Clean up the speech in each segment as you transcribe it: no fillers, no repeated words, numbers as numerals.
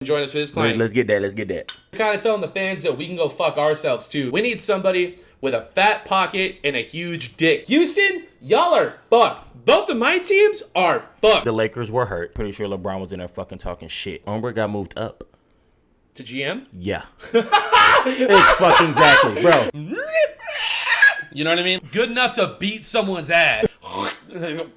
Join us for this Clank. Let's get that. We're kind of telling the fans that we can go fuck ourselves too. We need somebody with a fat pocket and a huge dick. Houston, y'all are fucked. Both of my teams are fucked. The Lakers were hurt. Pretty sure LeBron was in there fucking talking shit. Umber got moved up. To GM? Yeah. It's fucking exactly, bro. You know what I mean? Good enough to beat someone's ass. Boom!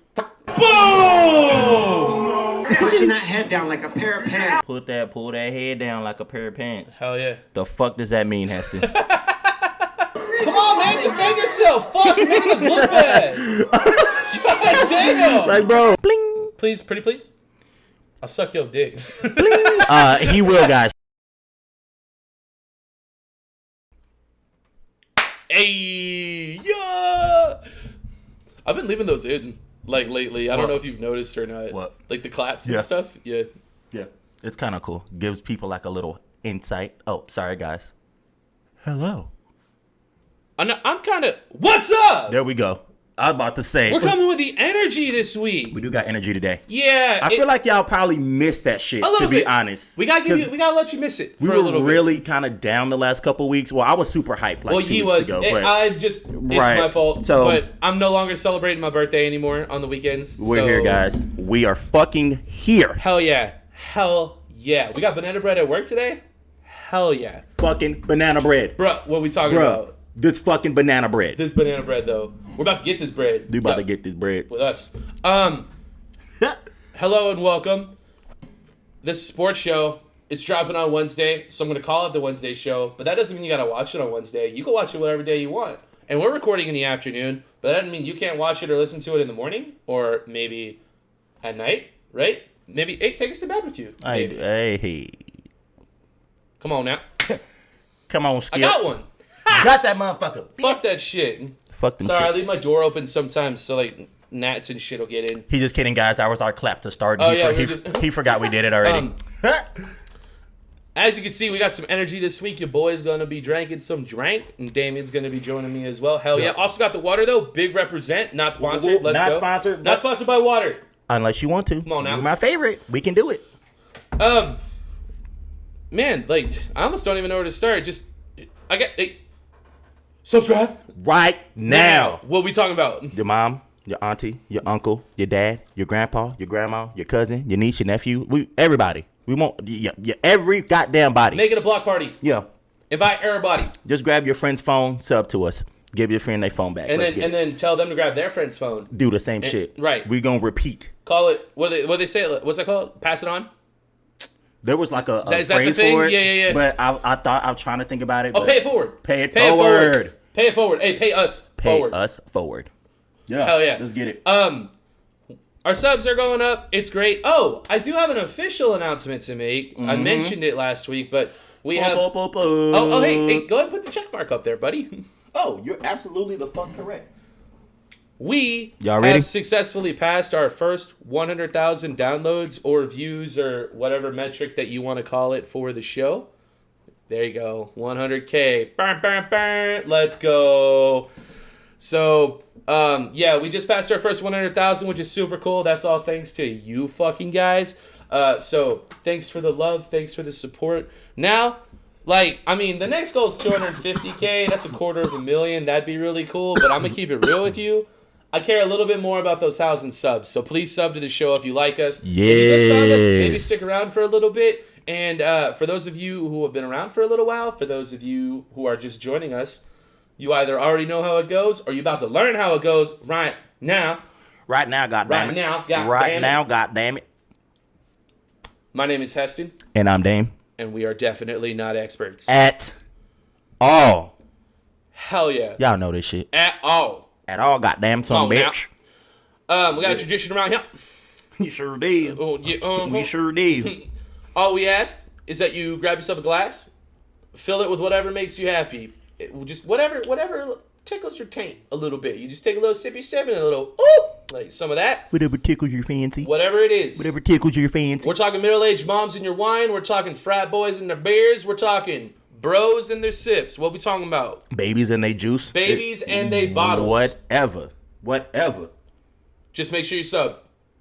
Pushing that head down like a pair of pants. Pull that head down like a pair of pants. Hell yeah. The fuck does that mean, Heston? Come on, man, defend yourself. Fuck, you're making us look bad. God damn. Like, bro. Bling. Please, pretty please. I'll suck your dick. Bling. He will, guys. Hey, yeah. I've been leaving those in, like, lately. I don't know if you've noticed or not. What? Like the claps and stuff? Yeah. Yeah. It's kind of cool. Gives people like a little insight. Oh, sorry, guys. Hello. I'm kind of... What's up? There we go. I was about to say. We're coming with the energy this week. We do got energy today. Yeah. I feel like y'all probably missed that shit, to be honest. We gotta let you miss it for a little bit. We were really kind of down the last couple weeks. Well, I was super hyped like 2 weeks ago. It's my fault. So, but I'm no longer celebrating my birthday anymore on the weekends. We're here, guys. We are fucking here. Hell yeah. Hell yeah. We got banana bread at work today? Hell yeah. Fucking banana bread. Bruh, what are we talking about? This fucking banana bread. This banana bread, though. We're about to get this bread. You about to get this bread. With us. Hello and welcome. This sports show, it's dropping on Wednesday, so I'm going to call it the Wednesday show, but that doesn't mean you got to watch it on Wednesday. You can watch it whatever day you want. And we're recording in the afternoon, but that doesn't mean you can't watch it or listen to it in the morning, or maybe at night, right? Maybe, hey, take us to bed with you. Hey. Come on now. Come on, Skip. I got one. Got that motherfucker. Fuck that shit. Fuck them Sorry, shits. I leave my door open sometimes so like gnats and shit will get in. He's just kidding, guys. That was our clap to start. He forgot we did it already. As you can see, we got some energy this week. Your boy's going to be drinking some drink, and Damien's going to be joining me as well. Hell yeah. Also got the water, though. Big represent. Not sponsored. Let's go. Not sponsored by water. Unless you want to. Come on now. You're my favorite. We can do it. Man, like, I almost don't even know where to start. Subscribe. Right now. What are we talking about? Your mom, your auntie, your uncle, your dad, your grandpa, your grandma, your cousin, your niece, your nephew. Everybody. We want every goddamn body. Make it a block party. Yeah. Invite everybody. Just grab your friend's phone, sub to us. Give your friend their phone back. And then tell them to grab their friend's phone. Do the same shit. Right. We gonna repeat. Call it, what they say? What's that called? Pass it on? There was like a is that phrase the thing? for it. Yeah. But I thought, I was trying to think about it. Oh, pay it forward. Pay it forward. Pay it forward. Hey, pay us forward. Pay us forward. Yeah. Hell yeah. Let's get it. Our subs are going up. It's great. Oh, I do have an official announcement to make. I mentioned it last week, but we have... Oh, hey, go ahead and put the check mark up there, buddy. Oh, you're absolutely the fuck correct. We Y'all ready? have successfully passed our first 100,000 downloads or views or whatever metric that you want to call it for the show. There you go. 100K. Burn, burn, burn. Let's go. So, we just passed our first 100,000, which is super cool. That's all thanks to you fucking guys. So, thanks for the love. Thanks for the support. Now, the next goal is 250K. That's $250,000. That'd be really cool, but I'm going to keep it real with you. I care a little bit more about those 1,000 subs. So, please sub to the show if you like us. Yes. If you just found us, maybe stick around for a little bit. And for those of you who have been around for a little while, for those of you who are just joining us, you either already know how it goes or you're about to learn how it goes right now. Right now, goddamn it. My name is Heston. And I'm Dame. And we are definitely not experts. At all. Hell yeah. Y'all know this shit. At all. At all, goddamn son bitch. We got a tradition around here. You sure did. We sure did. All we ask is that you grab yourself a glass, fill it with whatever makes you happy. Just whatever tickles your taint a little bit. You just take a little sippy sip and a little, like some of that. Whatever tickles your fancy. Whatever it is. Whatever tickles your fancy. We're talking middle-aged moms in your wine. We're talking frat boys in their beers. We're talking bros in their sips. What we talking about? Babies and they juice. Babies and they bottles. Whatever. Just make sure you sub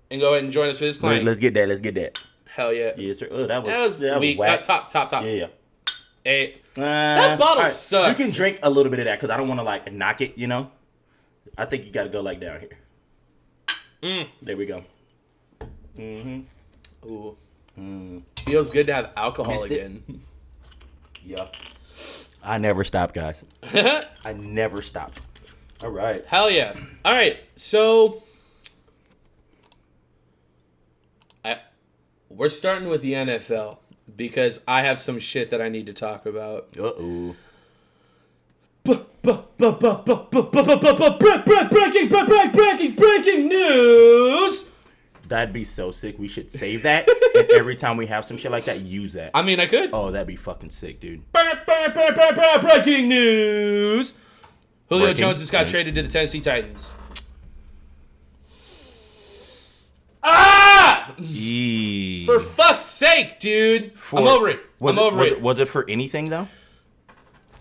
and go ahead and join us for this claim. Let's get that. Hell yeah. Yes, sir. Oh, that That was weak. whack. Top. Yeah. 8. That bottle all right. sucks. You can drink a little bit of that because I don't want to like knock it. You know, I think you got to go like down here. There we go. Ooh. Feels good to have alcohol Missed it. again. Yeah. I never stop, guys. I never stop. All right. Hell yeah. All right. So we're starting with the NFL because I have some shit that I need to talk about. Uh-oh. Breaking news. That'd be so sick. We should save that. And every time we have some shit like that, use that. I mean, I could. Oh, that'd be fucking sick, dude. Breaking news. Julio Breaking. Jones just got traded to the Tennessee Titans. Ah! Yee. For fuck's sake, dude. I'm over it. I'm over it. Was it for anything, though?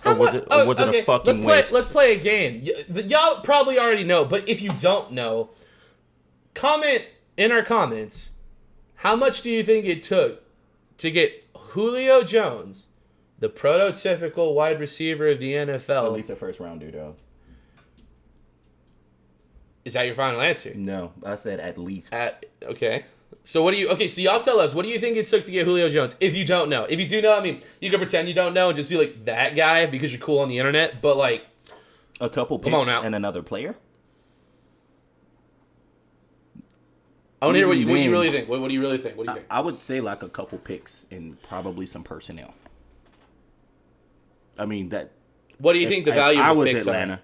Or was it a fucking waste? Let's play a game. Y'all probably already know, but if you don't know, comment in our comments, how much do you think it took to get Julio Jones, the prototypical wide receiver of the NFL? At least a first rounder, though. Is that your final answer? No, I said at least. Okay. So so y'all tell us, what do you think it took to get Julio Jones? If you don't know. If you do know, I mean, you can pretend you don't know and just be like that guy because you're cool on the internet, but like A couple Come on picks now. and another player? I want to hear what you Man. really think. What do you really think? What do you think? I would say like a couple picks and probably some personnel. I mean, that... What do you think the value if I of the was picks Atlanta, are?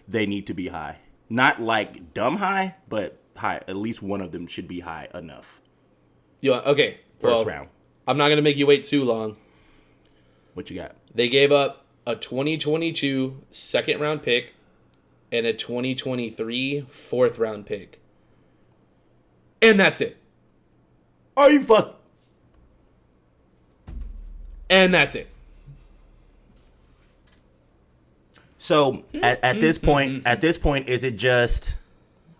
they need to be high. Not like dumb high, but high. At least one of them should be high enough. Okay. First round. I'm not going to make you wait too long. What you got? They gave up a 2022 second round pick and a 2023 fourth round pick. And that's it. Are you fuck? And that's it. So at this point, is it just?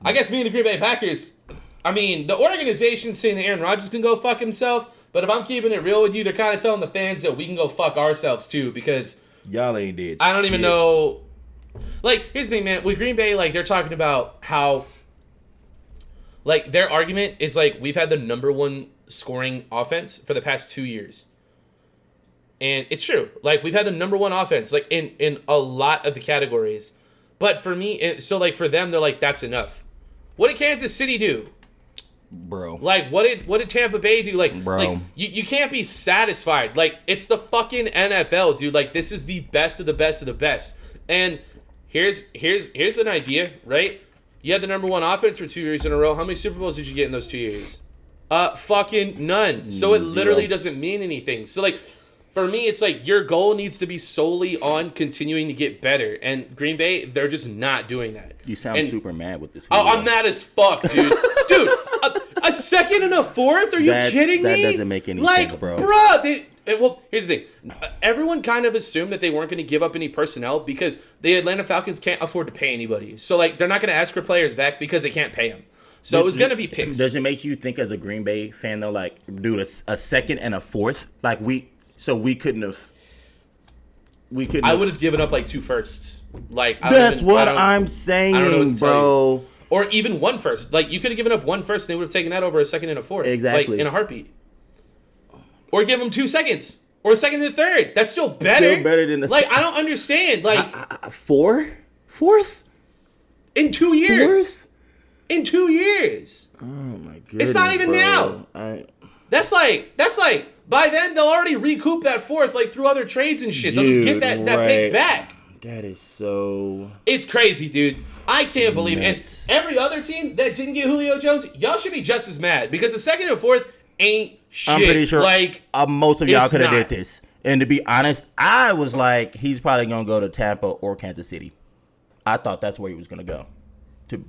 I guess me and the Green Bay Packers, I mean, the organization's saying that Aaron Rodgers can go fuck himself, but if I'm keeping it real with you, they're kind of telling the fans that we can go fuck ourselves too, because Y'all ain't did. I don't even shit. know. Like, here's the thing, man. With Green Bay, like, they're talking about how, like, their argument is, like, we've had the number one scoring offense for the past 2 years. And it's true. Like, we've had the number one offense, like, in a lot of the categories. But for me, so, like, for them, they're like, that's enough. What did Kansas City do? Bro. Like, what did Tampa Bay do? Like, Bro. like you can't be satisfied. Like, it's the fucking NFL, dude. Like, this is the best of the best of the best. And here's an idea, right? You had the number one offense for 2 years in a row. How many Super Bowls did you get in those 2 years? Fucking none. So it literally Zero. doesn't mean anything. So, like, for me, it's like your goal needs to be solely on continuing to get better. And Green Bay, they're just not doing that. You sound And- super mad with this. Oh, video. I'm mad as fuck, dude. Dude, a second and a fourth? Are you kidding me? That doesn't make any like, sense, bro. Well, here's the thing. Everyone kind of assumed that they weren't going to give up any personnel because the Atlanta Falcons can't afford to pay anybody. So, like, they're not going to ask for players back because they can't pay them. So it was going to be picks. Does it make you think as a Green Bay fan, though, like, dude, a second and a fourth? Like, we couldn't have... I would have given up, like, 2 firsts. Like, That's what I'm I'm saying, I don't know what to tell bro. Or even 1 first. Like, you could have given up 1 first and they would have taken that over a second and a fourth. Exactly. Like, in a heartbeat. Or give them 2 seconds. Or a second and a third. That's still better. Still better than the... Like, I don't understand. Like, Fourth? in 2 years. Fourth? In 2 years. Oh, my goodness, It's not even bro. now. That's like, by then they'll already recoup that fourth, like, through other trades and shit. They'll just get that pick back. That is so... It's crazy, dude. I can't believe it. Nuts. And every other team that didn't get Julio Jones, y'all should be just as mad. Because the second and fourth ain't shit. I'm pretty sure like, most of y'all it's could have not. did this. And to be honest, I was like, he's probably going to go to Tampa or Kansas City. I thought that's where he was going to go.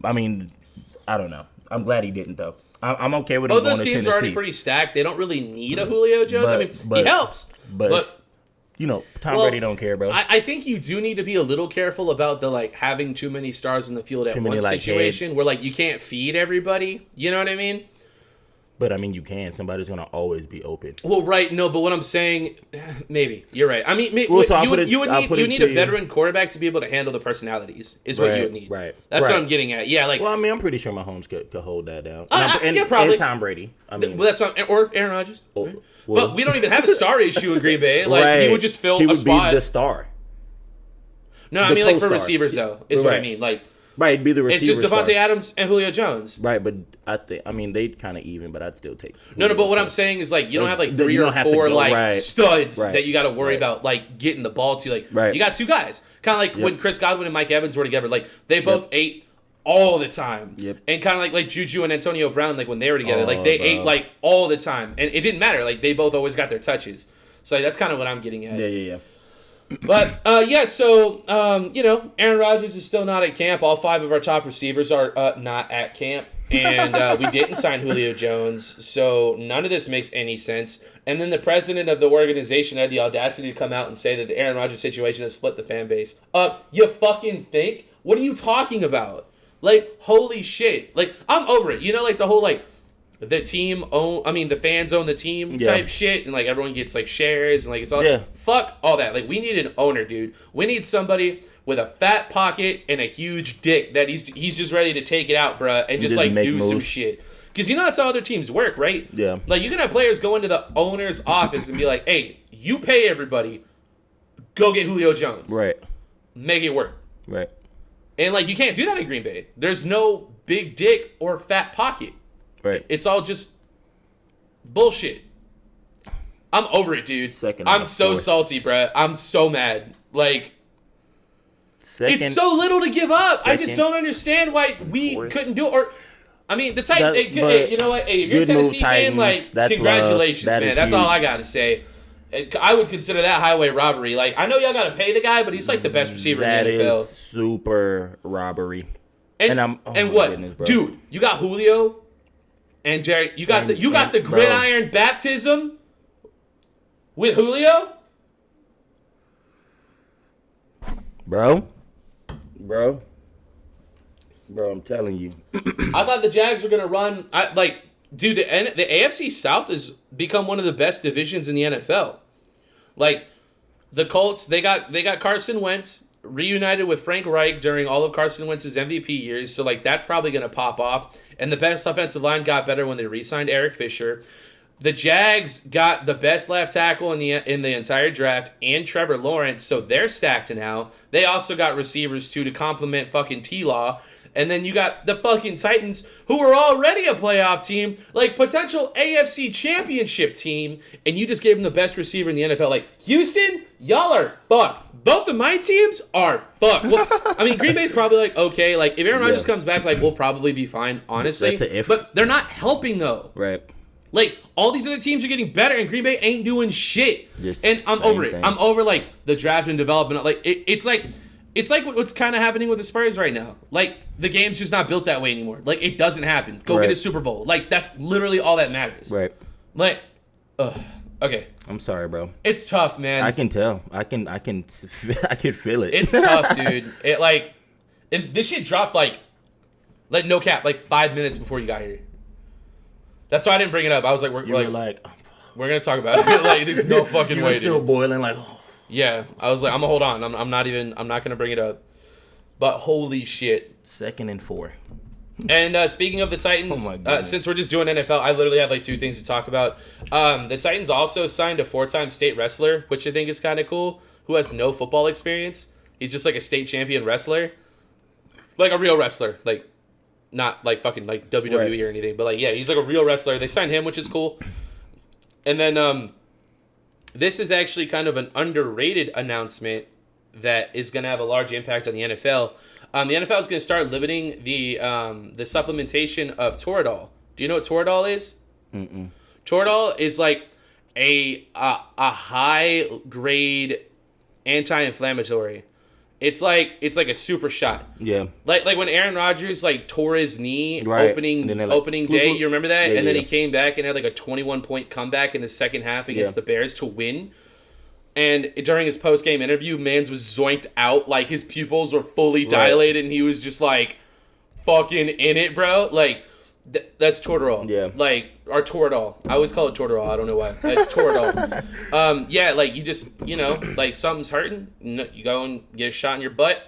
I don't know. I'm glad he didn't, though. I'm okay with him both going those to teams Tennessee. are already pretty stacked. They don't really need a Julio Jones. But- he helps. But you know, Tom Well, Brady don't care, bro. I think you do need to be a little careful about the, like, having too many stars in the field at Too many, once like, situation where, like, you can't feed everybody. You know what I mean? But I mean, you can. Somebody's gonna always be open. Well, right, no, but what I'm saying, maybe you're right. I mean, Well, so you would need a veteran quarterback to be able to handle the personalities. Is what you would need. Right. That's what I'm getting at. Yeah, like. Well, I mean, I'm pretty sure Mahomes could hold that down. Yeah, probably. And Tom Brady. I mean, but that's not, or Aaron Rodgers. Right? Well, but we don't even have a star issue in Green Bay. Like he would just fill a spot. He would be the star. No, I mean like for receivers though. Is what I mean. Like. Right, it'd be the receiver. It's just Devontae Adams and Julio Jones. Right, but I mean, they'd kind of even, but I'd still take. No, but what I'm saying is like you don't have like 3 or 4 studs that you got to worry about like getting the ball to. Like you got 2 guys, kind of like when Chris Godwin and Mike Evans were together. Like they both ate all the time, and kind of like Juju and Antonio Brown, like when they were together, like they ate like all the time, and it didn't matter. Like they both always got their touches. So that's kind of what I'm getting at. Yeah. But, so, Aaron Rodgers is still not at camp. All 5 of our top receivers are not at camp. And we didn't sign Julio Jones, so none of this makes any sense. And then the president of the organization had the audacity to come out and say that the Aaron Rodgers situation has split the fan base. You fucking think? What are you talking about? Like, holy shit. Like, I'm over it. You know, like, the whole, like, the fans own the team type shit, and like everyone gets like shares and like it's all fuck all that. Like we need an owner, dude. We need somebody with a fat pocket and a huge dick that he's just ready to take it out, bruh, and just like do some shit. Because you know that's how other teams work, right? Yeah. Like you can have players go into the owner's office and be like, "Hey, you pay everybody, go get Julio Jones, right? Make it work, right?" And like you can't do that in Green Bay. There's no big dick or fat pocket. Right. It's all just bullshit. I'm over it, dude. I'm so salty, bruh. I'm so mad. Like, it's so little to give up. I just don't understand why we couldn't do it. Or, I mean, the Titans, you know what? Hey, if you're a Tennessee fan, like, congratulations, man. That's all I got to say. I would consider that highway robbery. Like, I know y'all got to pay the guy, but he's like the best receiver in the NFL. That is super robbery. And what? Goodness, dude, you got Julio. And Jerry, you got the gridiron baptism with Julio? Bro, I'm telling you. I thought the Jags were going to run. The AFC South has become one of the best divisions in the NFL. Like, the Colts, they got Carson Wentz reunited with Frank Reich during all of Carson Wentz's MVP years, so like that's probably going to pop off. And the best offensive line got better when they re-signed Eric Fisher. The Jags got the best left tackle in the entire draft and Trevor Lawrence, so they're stacked now. They also got receivers too to complement fucking T-Law. And then you got the fucking Titans, who are already a playoff team, like potential AFC championship team, and you just gave them the best receiver in the NFL. Like, Houston, y'all are fucked. Both of my teams are fucked. Well, I mean, Green Bay's probably like, okay, like, if Aaron Rodgers comes back, like, we'll probably be fine, honestly. That's a if. But they're not helping, though. Right. Like, all these other teams are getting better, and Green Bay ain't doing shit. Just and I'm over it. I'm over, like, the draft and development. Like, it's like what's kind of happening with the Spurs right now. Like, the game's just not built that way anymore. Like, it doesn't happen. Go get a Super Bowl. Like, that's literally all that matters. Right. Like, okay. I'm sorry, bro. It's tough, man. I can tell. I can feel it. It's tough, dude. This shit dropped like no cap, like 5 minutes before you got here. That's why I didn't bring it up. I was like, we're gonna talk about it. Like, there's no fucking way. You're still boiling, like. Yeah, I was like, I'm gonna hold on. I'm not gonna bring it up. But holy shit. 2nd and 4. And speaking of the Titans, since we're just doing NFL, I literally have like 2 things to talk about. The Titans also signed a 4-time state wrestler, which I think is kind of cool, who has no football experience. He's just like a state champion wrestler. Like a real wrestler. Like, not like fucking like WWE or anything, but like, yeah, he's like a real wrestler. They signed him, which is cool. And then this is actually kind of an underrated announcement that is going to have a large impact on the NFL. The NFL is going to start limiting the supplementation of Toradol. Do you know what Toradol is? Mm-mm. Toradol is like a high grade anti-inflammatory. It's like a super shot. Yeah. Like when Aaron Rodgers like tore his knee opening day, you remember that? Yeah, and then he came back and had like a 21-point comeback in the second half against the Bears to win. And during his post-game interview, Mans was zoinked out. Like, his pupils were fully dilated, and he was just, like, fucking in it, bro. Like, That's Toradol. Yeah. Like, or Toradol. I always call it Toradol. I don't know why. It's Toradol. Yeah, like, you just, like, something's hurting. You go and get a shot in your butt.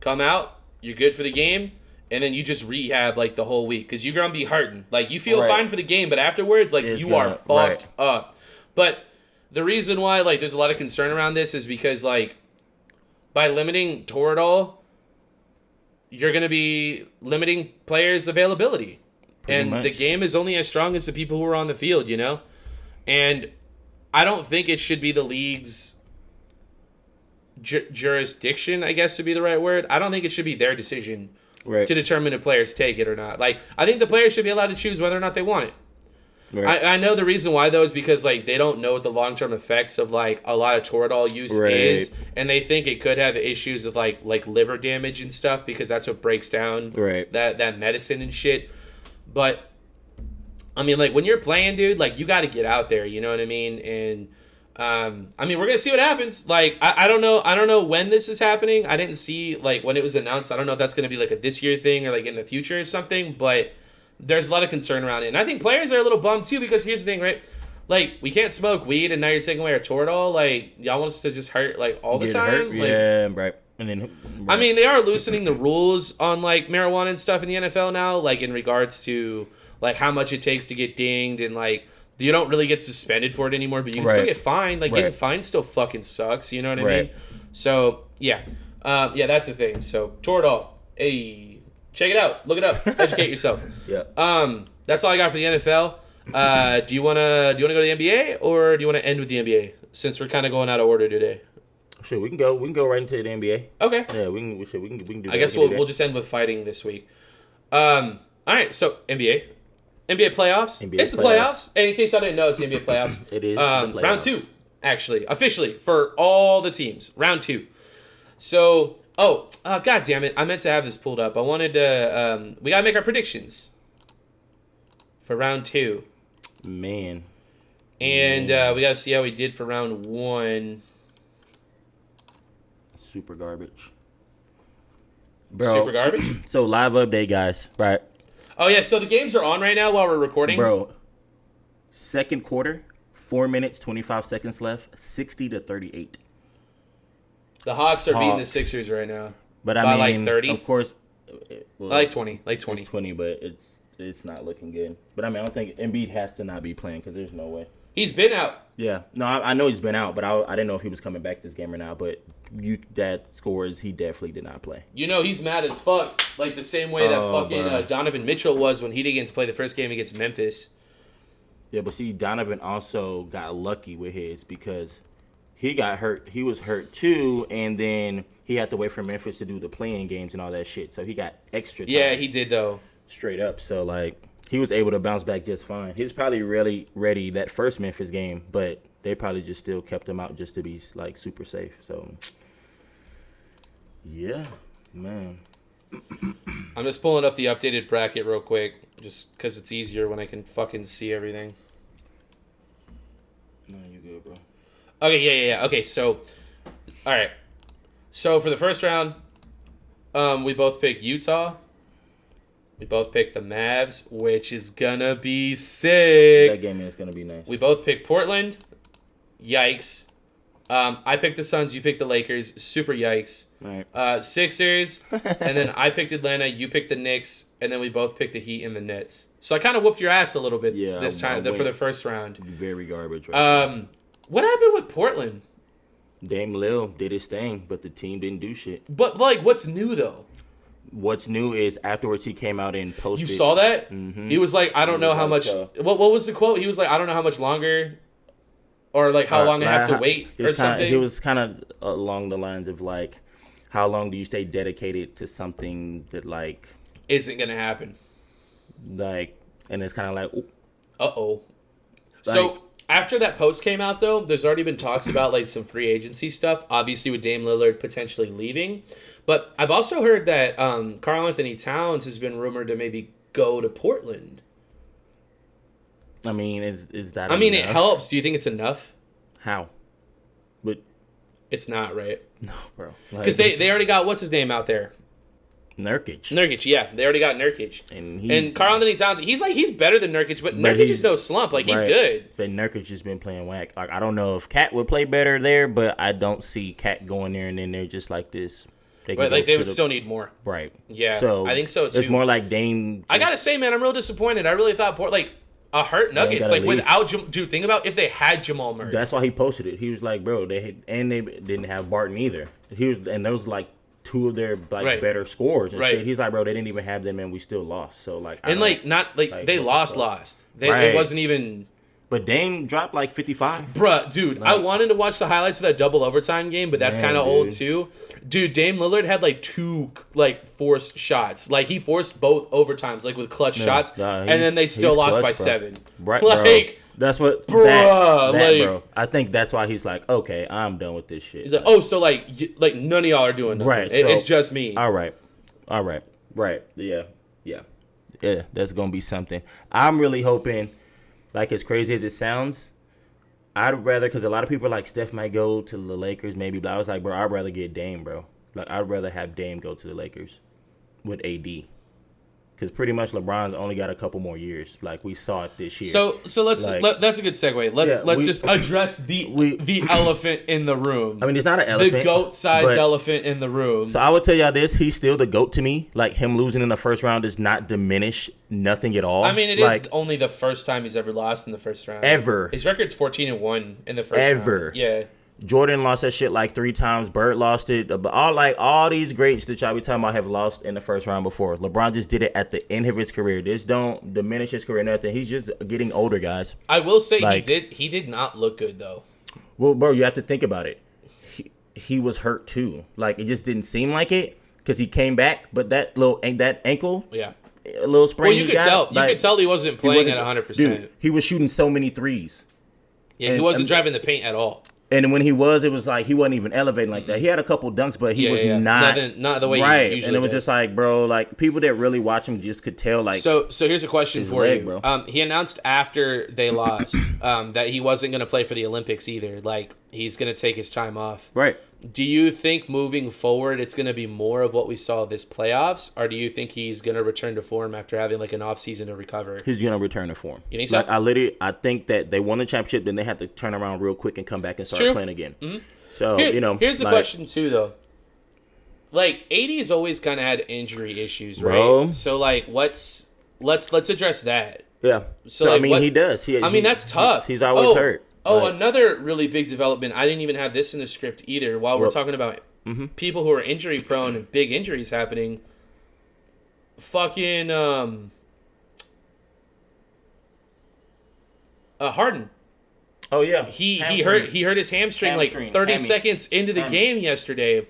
Come out. You're good for the game. And then you just rehab, like, the whole week. Because you're going to be hurting. Like, you feel fine for the game, but afterwards, like, you are fucked up. But the reason why, like, there's a lot of concern around this is because, like, by limiting Toradol, you're going to be limiting players' availability. And the game is only as strong as the people who are on the field, And I don't think it should be the league's jurisdiction, I guess would be the right word. I don't think it should be their decision to determine if players take it or not. Like, I think the players should be allowed to choose whether or not they want it. Right. I know the reason why, though, is because, like, they don't know what the long-term effects of, like, a lot of Toradol use is, and they think it could have issues of, like liver damage and stuff, because that's what breaks down that medicine and shit. But, I mean, like, when you're playing, dude, like, you got to get out there, you know what I mean? And, I mean, we're going to see what happens. Like, I don't know when this is happening. I didn't see, like, when it was announced. I don't know if that's going to be, like, a this year thing or, like, in the future or something, but there's a lot of concern around it. And I think players are a little bummed, too, because here's the thing, right? Like, we can't smoke weed, and now you're taking away our Toradol. Like, y'all want us to just hurt, like, all the time? Like, yeah, right. And then, I mean, they are loosening the rules on, like, marijuana and stuff in the NFL now, like, in regards to, like, how much it takes to get dinged, and, like, you don't really get suspended for it anymore, but you can still get fined. Like, getting fined still fucking sucks, you know what I mean? So, yeah. Yeah, that's the thing. So, Toradol, hey, check it out. Look it up. Educate yourself. That's all I got for the NFL. Do you wanna go to the NBA, or do you wanna end with the NBA, since we're kind of going out of order today? Sure, we can go right into the NBA. Okay. Yeah, we can do that. I guess we'll just end with fighting this week. All right, so NBA playoffs. It's the playoffs. And in case I didn't know, it's the NBA playoffs. It is round 2, actually, officially for all the teams. Round 2. So, god damn it, I meant to have this pulled up. I wanted to. We gotta make our predictions for round 2. Man. And we gotta see how we did for round 1. Super garbage. Bro. Super garbage? So, live update, guys. Right. Oh, yeah, so the games are on right now while we're recording. Bro, second quarter, 4 minutes, 25 seconds left, 60-38. The Hawks are beating the Sixers right now. But I by mean, like 30? Of course. Well, like 20. Like 20. It's 20, but it's not looking good. But I mean, I don't think Embiid has to not be playing, because there's no way. He's been out. Yeah. No, I know he's been out, but I didn't know if he was coming back this game or not. But that scores, he definitely did not play. You know, he's mad as fuck. Like the same way that fucking Donovan Mitchell was when he didn't get to play the first game against Memphis. Yeah, but see, Donovan also got lucky with his, because he got hurt. He was hurt too, and then he had to wait for Memphis to do the play-in games and all that shit. So he got extra time. Yeah, he did, though. Straight up. So, like, he was able to bounce back just fine. He was probably really ready that first Memphis game, but they probably just still kept him out just to be, like, super safe. So, yeah, man. I'm just pulling up the updated bracket real quick, just because it's easier when I can fucking see everything. No, you good, bro. Okay, yeah. Okay, so, all right. So, for the first round, we both picked Utah. We both picked the Mavs, which is gonna be sick. That game is gonna be nice. We both picked Portland. Yikes. I picked the Suns. You picked the Lakers. Super yikes. Right. Sixers. And then I picked Atlanta. You picked the Knicks. And then we both picked the Heat and the Nets. So I kind of whooped your ass a little bit this time for the first round. Very garbage. Right what happened with Portland? Dame Lil did his thing, but the team didn't do shit. But, like, what's new, though? What's new is afterwards he came out and posted. You saw that? Mm-hmm. He was like, I don't know how much. What was the quote? He was like, I don't know how much longer, or like how long I have to wait or something. He was kind of along the lines of like, how long do you stay dedicated to something that like isn't gonna happen? Like, and it's kind of like, uh-oh. So after that post came out, though, there's already been talks about like some free agency stuff. Obviously, with Dame Lillard potentially leaving. But I've also heard that Karl Anthony Towns has been rumored to maybe go to Portland. I mean, is that? I mean, enough? It helps. Do you think it's enough? How? But it's not, right? No, bro. Because they already got what's his name out there. Nurkic. Yeah, they already got Nurkic. And Karl-Anthony Towns, he's better than Nurkic, but Nurkic is no slump. Like, he's good. But Nurkic has been playing whack. Like, I don't know if Cat would play better there, but I don't see Cat going there and then they're just like this. They would still need more. Right. Yeah, so I think so, too. It's more like Dame. I got to say, man, I'm real disappointed. I really thought, a hurt Nuggets, like, without dude, think about if they had Jamal Murray. That's why he posted it. He was like, bro, they didn't have Barton either. And those like two of their better scorers and shit. He's like, bro, they didn't even have them and we still lost. So like, they lost. It wasn't even. But Dame dropped like 55. Bruh, dude, I wanted to watch the highlights of that double overtime game, but that's kind of old too. Dude, Dame Lillard had like 2 forced shots. Like, he forced both overtimes, like, with clutch shots, and then they still lost by 7. Right, like, bro. That's what, bro. I think that's why he's like, okay, I'm done with this shit. He's like, oh, so like none of y'all are doing nothing. Right, It's just me. All right, right, yeah, that's gonna be something. I'm really hoping, like, as crazy as it sounds, I'd rather, because a lot of people are like, Steph might go to the Lakers, maybe, but I was like, bro, I'd rather get Dame, bro. Like, I'd rather have Dame go to the Lakers with AD. Because pretty much LeBron's only got a couple more years. Like, we saw it this year. So that's a good segue. Let's just address the elephant in the room. I mean, it's not an elephant. The goat-sized elephant in the room. So I would tell y'all this. He's still the GOAT to me. Like, him losing in the first round does not diminish nothing at all. I mean, it is only the first time he's ever lost in the first round. Ever. His record's 14-1 in the first round. Ever. Yeah. Jordan lost that shit like 3 times. Bird lost it. All these greats that y'all be talking about have lost in the first round before. LeBron just did it at the end of his career. This don't diminish his career, nothing. He's just getting older, guys. I will say he did not look good, though. Well, bro, you have to think about it. He was hurt, too. Like, it just didn't seem like it because he came back. But that ankle, yeah, a little sprain. Well, you could tell he wasn't playing at 100%. Dude, he was shooting so many threes. Yeah, he wasn't driving the paint at all. And when he was, it was like he wasn't even elevating like that. He had a couple dunks, but he was not the way right. He usually and it was does. just like, bro, like people that really watch him just could tell. Like, so here's a question for you. Bro. He announced after they lost that he wasn't going to play for the Olympics either. Like, he's going to take his time off. Right. Do you think moving forward it's going to be more of what we saw this playoffs, or do you think he's going to return to form after having like an off season to recover? He's going to return to form. You think so? Like, I think that they won the championship, then they have to turn around real quick and come back and start playing again. Mm-hmm. So here's the question too, though. Like, AD's always kind of had injury issues, right? Bro. So like, let's address that. Yeah. So like, he does. That's tough. He's always hurt. Another really big development. I didn't even have this in the script either. While we're talking about people who are injury prone and big injuries happening, fucking Harden. Oh yeah, he hurt his hamstring like 30 seconds into the game yesterday,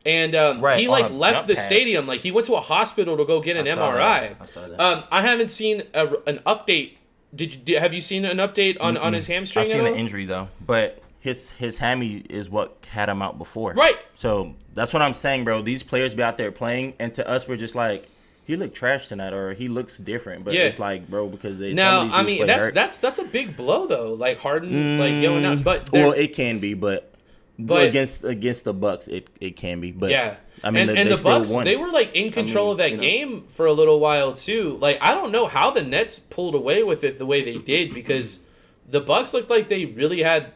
and he left the stadium. Like, he went to a hospital to go get an MRI. I saw that. I haven't seen an update. Have you seen an update on his hamstring? I've seen the injury though, but his hammy is what had him out before. Right. So that's what I'm saying, bro. These players be out there playing, and to us, we're just like, he looked trash tonight, or he looks different. But it's like, bro, because they now. I mean, that's a big blow though. Like, Harden, like, going out, but it can be, but against the Bucks, it can be. But yeah. I mean, and the Bucks, they were like in control of that game for a little while too. Like, I don't know how the Nets pulled away with it the way they did, because the Bucks looked like they really had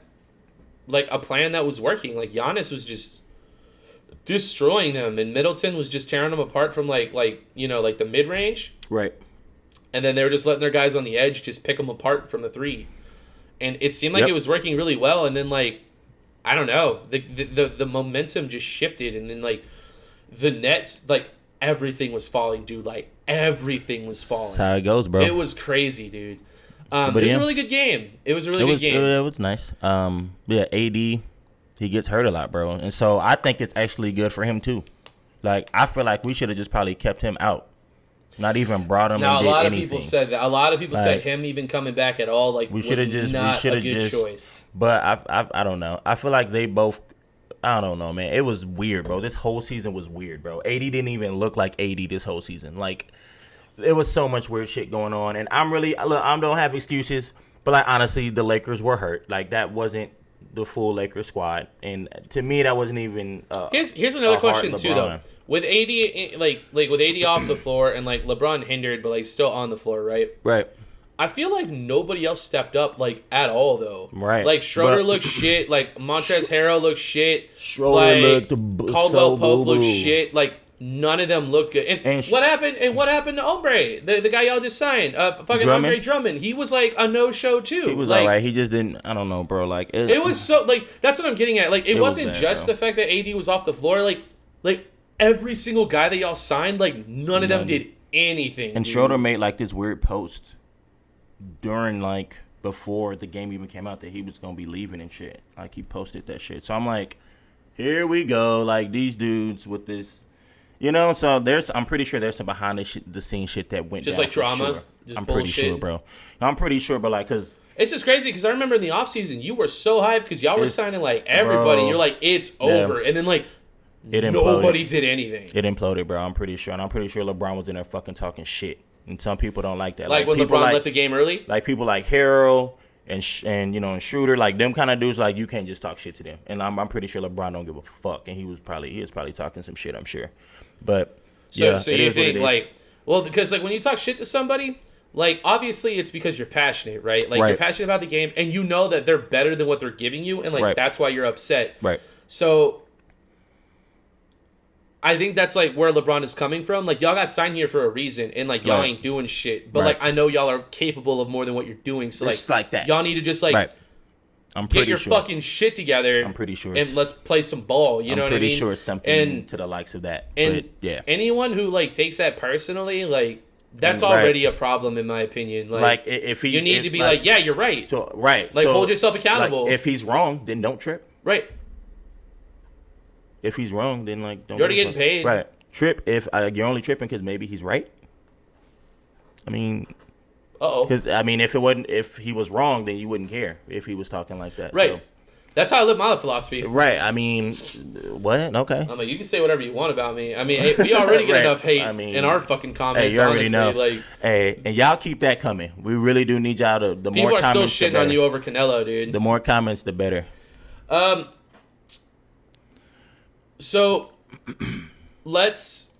like a plan that was working. Like, Giannis was just destroying them, and Middleton was just tearing them apart from like the mid range. Right. And then they were just letting their guys on the edge just pick them apart from the three, and it seemed like it was working really well. And then, like, I don't know, the momentum just shifted, and then like the Nets, like, everything was falling, dude. Like, everything was falling. That's how it goes, bro. It was crazy, dude. It was a really good game. It was a really good game. It was nice. AD, he gets hurt a lot, bro. And so I think it's actually good for him, too. Like, I feel like we should have just probably kept him out. Not even brought him. Now, and a lot did of anything. people said that. A lot of people said him even coming back at all, like, we should have just not a good choice. But I don't know. I feel like they both. I don't know, man. It was weird, bro. This whole season was weird, bro. AD didn't even look like AD this whole season. Like, it was so much weird shit going on. And I don't have excuses, but like, honestly, the Lakers were hurt. Like, that wasn't the full Lakers squad, and to me that wasn't even. Here's another question LeBron. too, though. With AD like with AD off the floor and like LeBron hindered, but like still on the floor, right? Right. I feel like nobody else stepped up like at all though. Right. Like Schroeder looked shit. Like Montrezl Harrell looked shit. Schroeder like, looked Caldwell so Pope looked boo-boo. shit. Like none of them looked good. And what happened? And what happened to Ombre, the guy y'all just signed? Fucking Drummond? Andre Drummond. He was like a no show too. He was like, alright. He just didn't. I don't know, bro. Like it was so like that's what I'm getting at. Like it was wasn't bad, just bro. the fact that AD was off the floor. Like every single guy that y'all signed, like none of them did anything. And dude. Schroeder made like this weird post during like before the game even came out that he was gonna be leaving and shit. Like he posted that shit. So I'm like, here we go. Like these dudes with this, you know. So I'm pretty sure there's some behind the scenes shit that went just down like for drama. Sure. Just I'm bullshit. pretty sure, bro. I'm pretty sure, but like, cause it's just crazy because I remember in the offseason you were so hyped because y'all were signing like everybody. Bro, You're like it's over, and then like it imploded. nobody did anything. It imploded, bro. I'm pretty sure, and I'm pretty sure LeBron was in there fucking talking shit. And some people don't like that. Like when people LeBron left the game early? Like people like Harrell and you know, and Schroeder, like them kind of dudes, like you can't just talk shit to them. And I'm pretty sure LeBron don't give a fuck. And he was probably talking some shit, I'm sure. But So yeah, you think like, well, because like when you talk shit to somebody, like obviously it's because you're passionate, right? Like you're passionate about the game and you know that they're better than what they're giving you, and like that's why you're upset. Right. So I think that's like where LeBron is coming from. Like y'all got signed here for a reason, and like y'all ain't doing shit. But like I know y'all are capable of more than what you're doing. So like that. Y'all need to just like I'm pretty get your sure. fucking shit together. I'm pretty sure. And let's play some ball. You know what I mean? I'm pretty sure it's something to the likes of that. And but, yeah, anyone who like takes that personally, like that's already a problem in my opinion. Like if he, you need to be like, yeah, you're right. So like hold yourself accountable. Like, if he's wrong, then don't trip. Right. If he's wrong, then like don't. You're already getting paid. Right. Trip if you're only tripping because maybe he's right. I mean, because I mean, if he was wrong, then you wouldn't care if he was talking like that. Right. So. That's how I live my philosophy. Right. I mean, what? Okay. I'm like, you can say whatever you want about me. I mean, hey, we already get enough hate in our fucking comments. Hey, you already honestly. know. Like, hey, and y'all keep that coming. We really do need y'all to. The people more are still comments, shitting on you over Canelo, dude. The more comments, the better. So let's.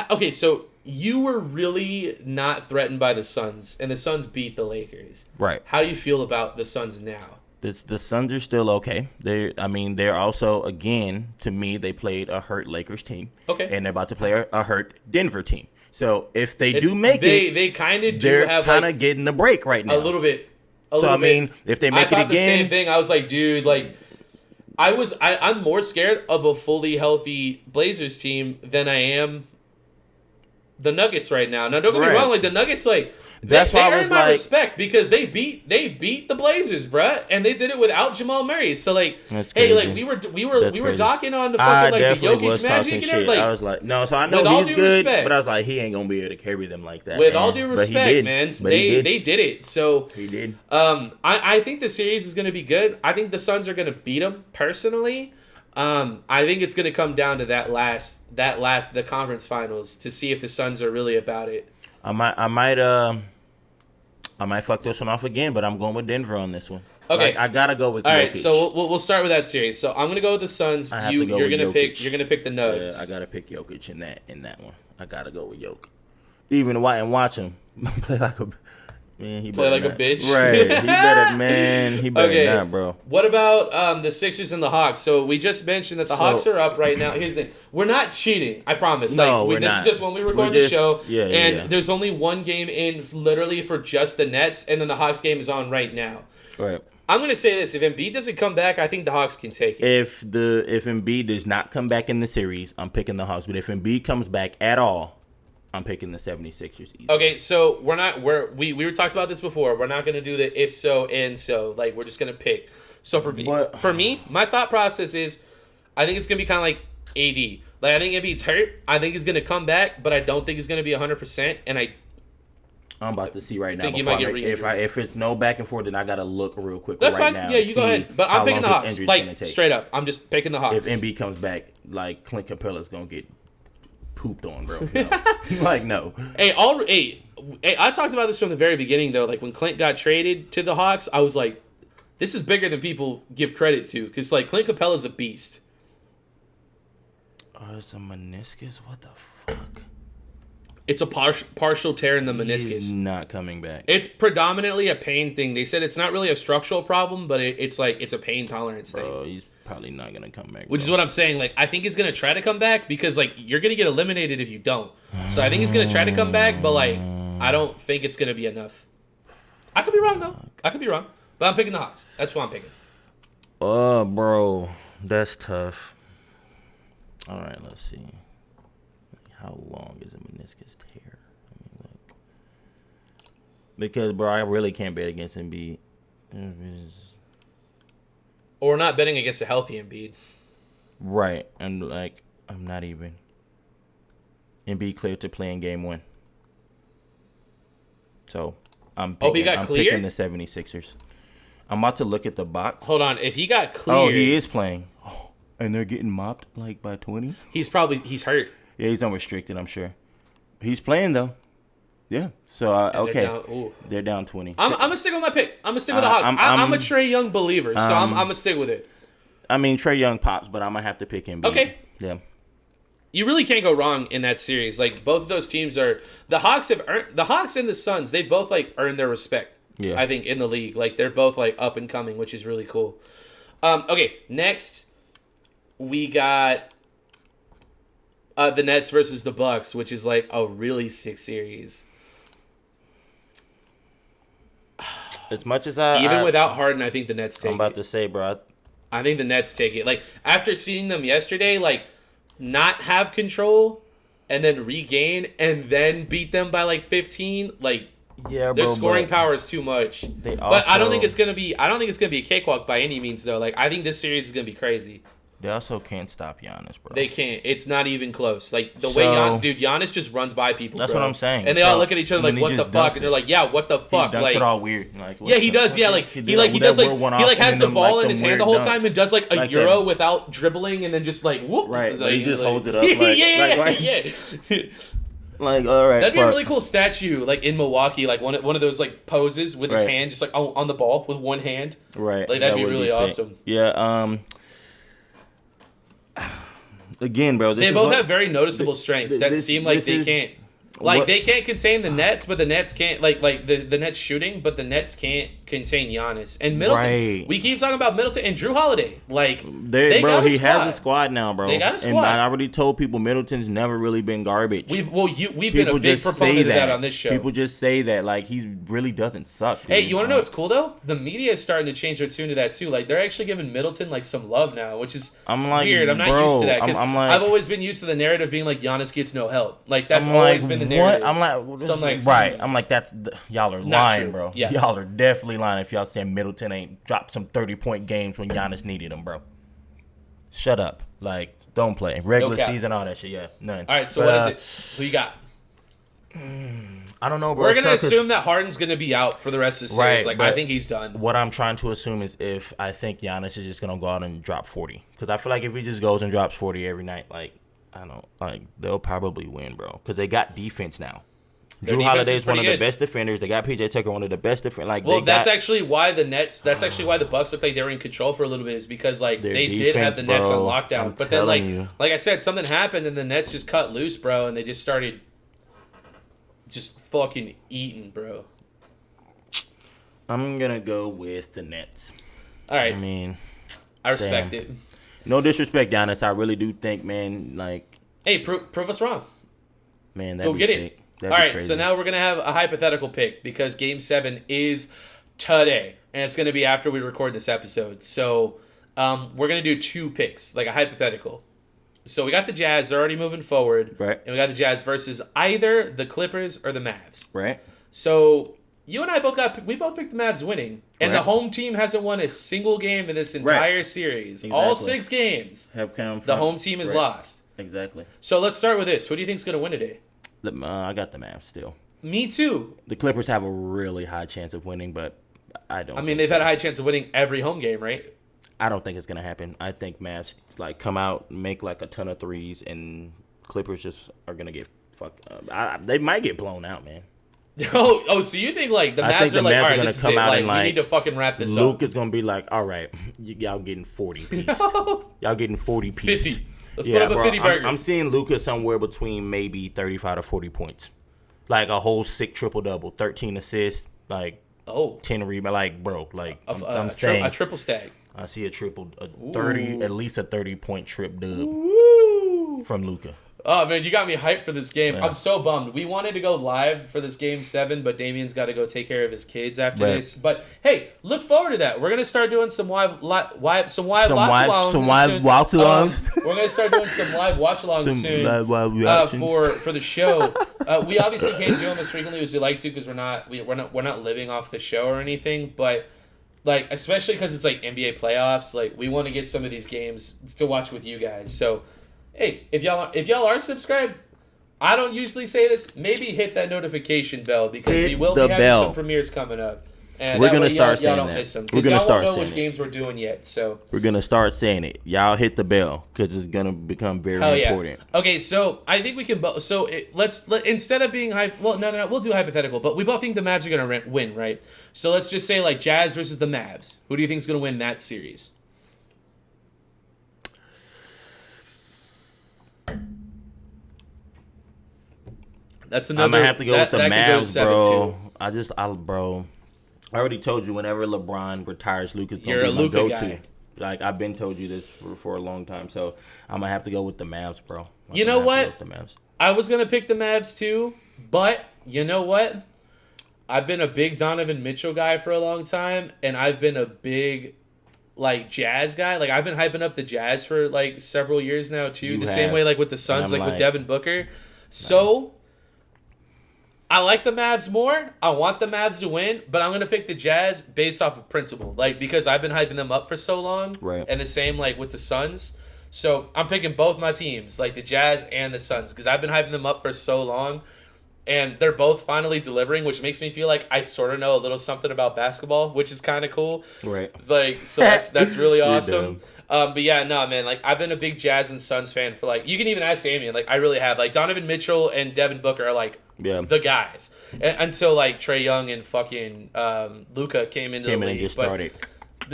Okay, so you were really not threatened by the Suns, and the Suns beat the Lakers. Right. How do you feel about the Suns now? The Suns are still okay. They're also, again, to me, they played a hurt Lakers team. Okay. And they're about to play a hurt Denver team. So if they do make it, they kind of do they're have kind of like getting the break right now. a little bit. So I mean, if they make it I again, thought the same thing. I was like, dude, like, I'm more scared of a fully healthy Blazers team than I am the Nuggets right now. Now, don't get me wrong, like the Nuggets, like that's they why I earned was my like, respect because they beat the Blazers, bruh, and they did it without Jamal Murray. So like, hey, like we were docking on the fucking like the Jokic Magic and everything. Like, I was like, no, so I know he's good, but I was like, he ain't gonna be able to carry them like that. With all due respect, man, they did it. So he did. I think the series is gonna be good. I think the Suns are gonna beat them personally. I think it's gonna come down to the conference finals to see if the Suns are really about it. I might fuck this one off again, but I'm going with Denver on this one. Okay, like, I gotta go with. All Jokic. right, so we'll start with that series. So I'm gonna go with the Suns. You're gonna pick the Nuggets. Yeah, I gotta pick Jokic in that one. I gotta go with Jokic. Even watch him play like a man. He play like not. A bitch. Right? He better, man. He better not, bro. What about the Sixers and the Hawks? So we just mentioned that the Hawks are up right now. Here's the thing: we're not cheating. I promise. No, like, this not. is just when we record the show. Yeah, there's only one game in literally for just the Nets, and then the Hawks game is on right now. Right. I'm gonna say this: if Embiid doesn't come back, I think the Hawks can take it. If Embiid does not come back in the series, I'm picking the Hawks. But if Embiid comes back at all, I'm picking the 76ers easy. Okay, so we were talked about this before. We're not gonna do the if so and so. Like we're just gonna pick. So for me, my thought process is, I think it's gonna be kind of like AD. Like I think Embiid's hurt. I think he's gonna come back, but I don't think he's gonna be 100%. And I'm about to see right now. Think he might get if it's no back and forth, then I gotta look real quick. That's right fine. now. Yeah, you go ahead. But I'm picking the Hawks. Like straight up, I'm just picking the Hawks. If MB comes back, like Clint Capella's gonna get pooped on, bro. No. Like no. Hey, I talked about this from the very beginning though. Like when Clank got traded to the Hawks, I was like, This is bigger than people give credit to, because like Clint Capella's a beast. Oh, it's a meniscus? What the fuck? It's a partial tear in the meniscus. He's not coming back. It's predominantly a pain thing. They said it's not really a structural problem, but it's a pain tolerance thing. Bro, he's probably not gonna come back. Which is what I'm saying. Like, I think he's gonna try to come back because like you're gonna get eliminated if you don't. So I think he's gonna try to come back, but like I don't think it's gonna be enough. I could be wrong though. I could be wrong, but I'm picking the Hawks. That's what I'm picking. Oh, bro, that's tough. All right, let's see. How long is a meniscus tear? Because, bro, I really can't bet against Embiid. Or we're not betting against a healthy Embiid. Right. And, like, I'm not even. Embiid cleared to play in game 1. So, I'm picking the 76ers. I'm about to look at the box. Hold on. If he got cleared... Oh, he is playing. Oh, and they're getting mopped, like, by 20? He's hurt. Yeah, he's unrestricted, I'm sure. He's playing, though. Yeah. So, okay. They're down 20. I'm going to stick with my pick. I'm going to stick with the Hawks. I'm a Trae Young believer, so I'm going to stick with it. I mean, Trae Young pops, but I'm going to have to pick him. Okay. Yeah. You really can't go wrong in that series. Like, both of those teams are... The Hawks and the Suns, they've both, like, earned their respect, I think, in the league. Like, they're both, like, up and coming, which is really cool. Okay, next, we got... the Nets versus the Bucks, which is like a really sick series. As much as without Harden, I think the Nets take it. I'm about to say, bro. I think the Nets take it. Like, after seeing them yesterday, like, not have control and then regain and then beat them by like 15, like, yeah, their scoring power is too much. But I don't think it's gonna be a cakewalk by any means though. Like, I think this series is gonna be crazy. They also can't stop Giannis, bro. They can't. It's not even close. Like, the way Giannis just runs by people, That's bro. what I'm saying. And they all look at each other like, what the fuck? And they're like, yeah, what the fuck? He dunks like, it all weird. Like, yeah, he does. Yeah, like, he does, like, he has the ball in his hand the whole time and does, like, a like Euro without dribbling and then just, like, whoop. Right. Like, he just holds it up. Like, yeah. Like, all right. That'd be a really cool statue, like, in Milwaukee, like, one of those, like, poses with his hand just, like, on the ball with one hand. Right. Like, that'd be really awesome. Yeah, again, bro, they both have very noticeable strengths that seem like they can't. Like, they can't contain the Nets, but the Nets can't, like the Nets shooting, but the Nets can't contain Giannis. And Middleton, we keep talking about Middleton and Drew Holiday. Like, he has a squad now, bro. They got a squad. And I already told people Middleton's never really been garbage. We've been a big proponent of that on this show. People just say that, like, he really doesn't suck. Dude. Hey, you want to know what's cool, though? The media is starting to change their tune to that, too. Like, they're actually giving Middleton, like, some love now, which is weird. I'm not used to that, because I've always been used to the narrative being, like, Giannis gets no help. Like, that's always been the narrative. I'm like, so I'm like, right. I'm like, y'all are lying, bro. Yeah. Y'all are definitely lying if y'all saying Middleton ain't dropped some 30-point games when Giannis needed him, bro. Shut up. Like, don't play. Regular season, all that shit. Yeah, none. All right, so what is it? Who you got? I don't know, bro. We're going to assume that Harden's going to be out for the rest of the series. Right, like, I think he's done. What I'm trying to assume is if I think Giannis is just going to go out and drop 40. Because I feel like if he just goes and drops 40 every night, like, I don't know, like, they'll probably win, bro. Because they got defense now. Drew Holiday is one of the best defenders. They got PJ Tucker, one of the best defenders. Like, that's actually why the Nets. That's actually why the Bucks looked like they were in control for a little bit. Is because like they did have the Nets on lockdown, but then like I said, something happened and the Nets just cut loose, bro, and they just started just fucking eating, bro. I'm gonna go with the Nets. All right. I mean, I respect it. No disrespect, Giannis. I really do think, man. Like, hey, prove us wrong. Man, go get it. All right, crazy. So now we're going to have a hypothetical pick because Game 7 is today, and it's going to be after we record this episode. So we're going to do 2 picks, like a hypothetical. So we got the Jazz. They're already moving forward. Right. And we got the Jazz versus either the Clippers or the Mavs. Right. So you and I both picked the Mavs winning, and the home team hasn't won a single game in this entire series. Exactly. All 6 games have come from the home team has lost. Exactly. So let's start with this. Who do you think is going to win today? I got the Mavs still. Me too. The Clippers have a really high chance of winning, but I don't. I mean, they've had a high chance of winning every home game, right? I don't think it's gonna happen. I think Mavs like come out, make like a ton of threes, and Clippers just are gonna get fucked up. They might get blown out, man. So you think like the I Mavs think are the like, Mavs all are right, gonna this is come it. out Like, and, we like, need to fucking wrap this Luke up. is gonna be like, all right, y'all getting 40 pieced. Y'all getting 40 pieced. 50. Let's put up a 50 burger. I'm seeing Luka somewhere between maybe 35 to 40 points. Like a whole sick triple-double, 13 assists, like 10 rebounds. Like, bro, like, I'm saying. A triple stack. I see a 30, at least a 30-point trip dub from Luka. Oh, man, you got me hyped for this game. Yeah. I'm so bummed. We wanted to go live for this game 7, but Damien's got to go take care of his kids after this. But, hey, look forward to that. We're going to start doing some live watch-alongs. We're going to start doing some live watch-alongs soon for the show. We obviously can't do them as frequently as we like to because we're not living off the show or anything. But, like, especially because it's, like, NBA playoffs, like, we want to get some of these games to watch with you guys. So, hey, if y'all are subscribed, I don't usually say this. Maybe hit that notification bell because we will be having some premieres coming up, and we're gonna start saying y'all don't that. miss them. We're gonna start won't know saying which it. games we're doing yet. So we're gonna start saying it. Y'all hit the bell because it's gonna become very important. Okay, so I think we can. Let's instead of being hype. Well, no, we'll do hypothetical. But we both think the Mavs are gonna win, right? So let's just say like Jazz versus the Mavs. Who do you think is gonna win that series? That's another. I'm gonna have to go with the Mavs, bro. Too. I already told you. Whenever LeBron retires, Luka's You're gonna a be my Luka go-to. guy. Like I've been told you this for a long time, so I'm gonna have to go with the Mavs, bro. You know what? The Mavs. I was gonna pick the Mavs too, but you know what? I've been a big Donovan Mitchell guy for a long time, and I've been a big like Jazz guy. Like I've been hyping up the Jazz for like several years now too. Same way like with the Suns, like with Devin Booker. So I like the Mavs more. I want the Mavs to win, but I'm gonna pick the Jazz based off of principle, like because I've been hyping them up for so long. Right. And the same like with the Suns. So I'm picking both my teams, like the Jazz and the Suns, because I've been hyping them up for so long, and they're both finally delivering, which makes me feel like I sort of know a little something about basketball, which is kind of cool. Right. It's like so that's really awesome. But yeah, no, man, like I've been a big Jazz and Suns fan for like you can even ask Damien, like I really have. Like Donovan Mitchell and Devin Booker are like the guys until like Trae Young and fucking Luka came into the league. And just started.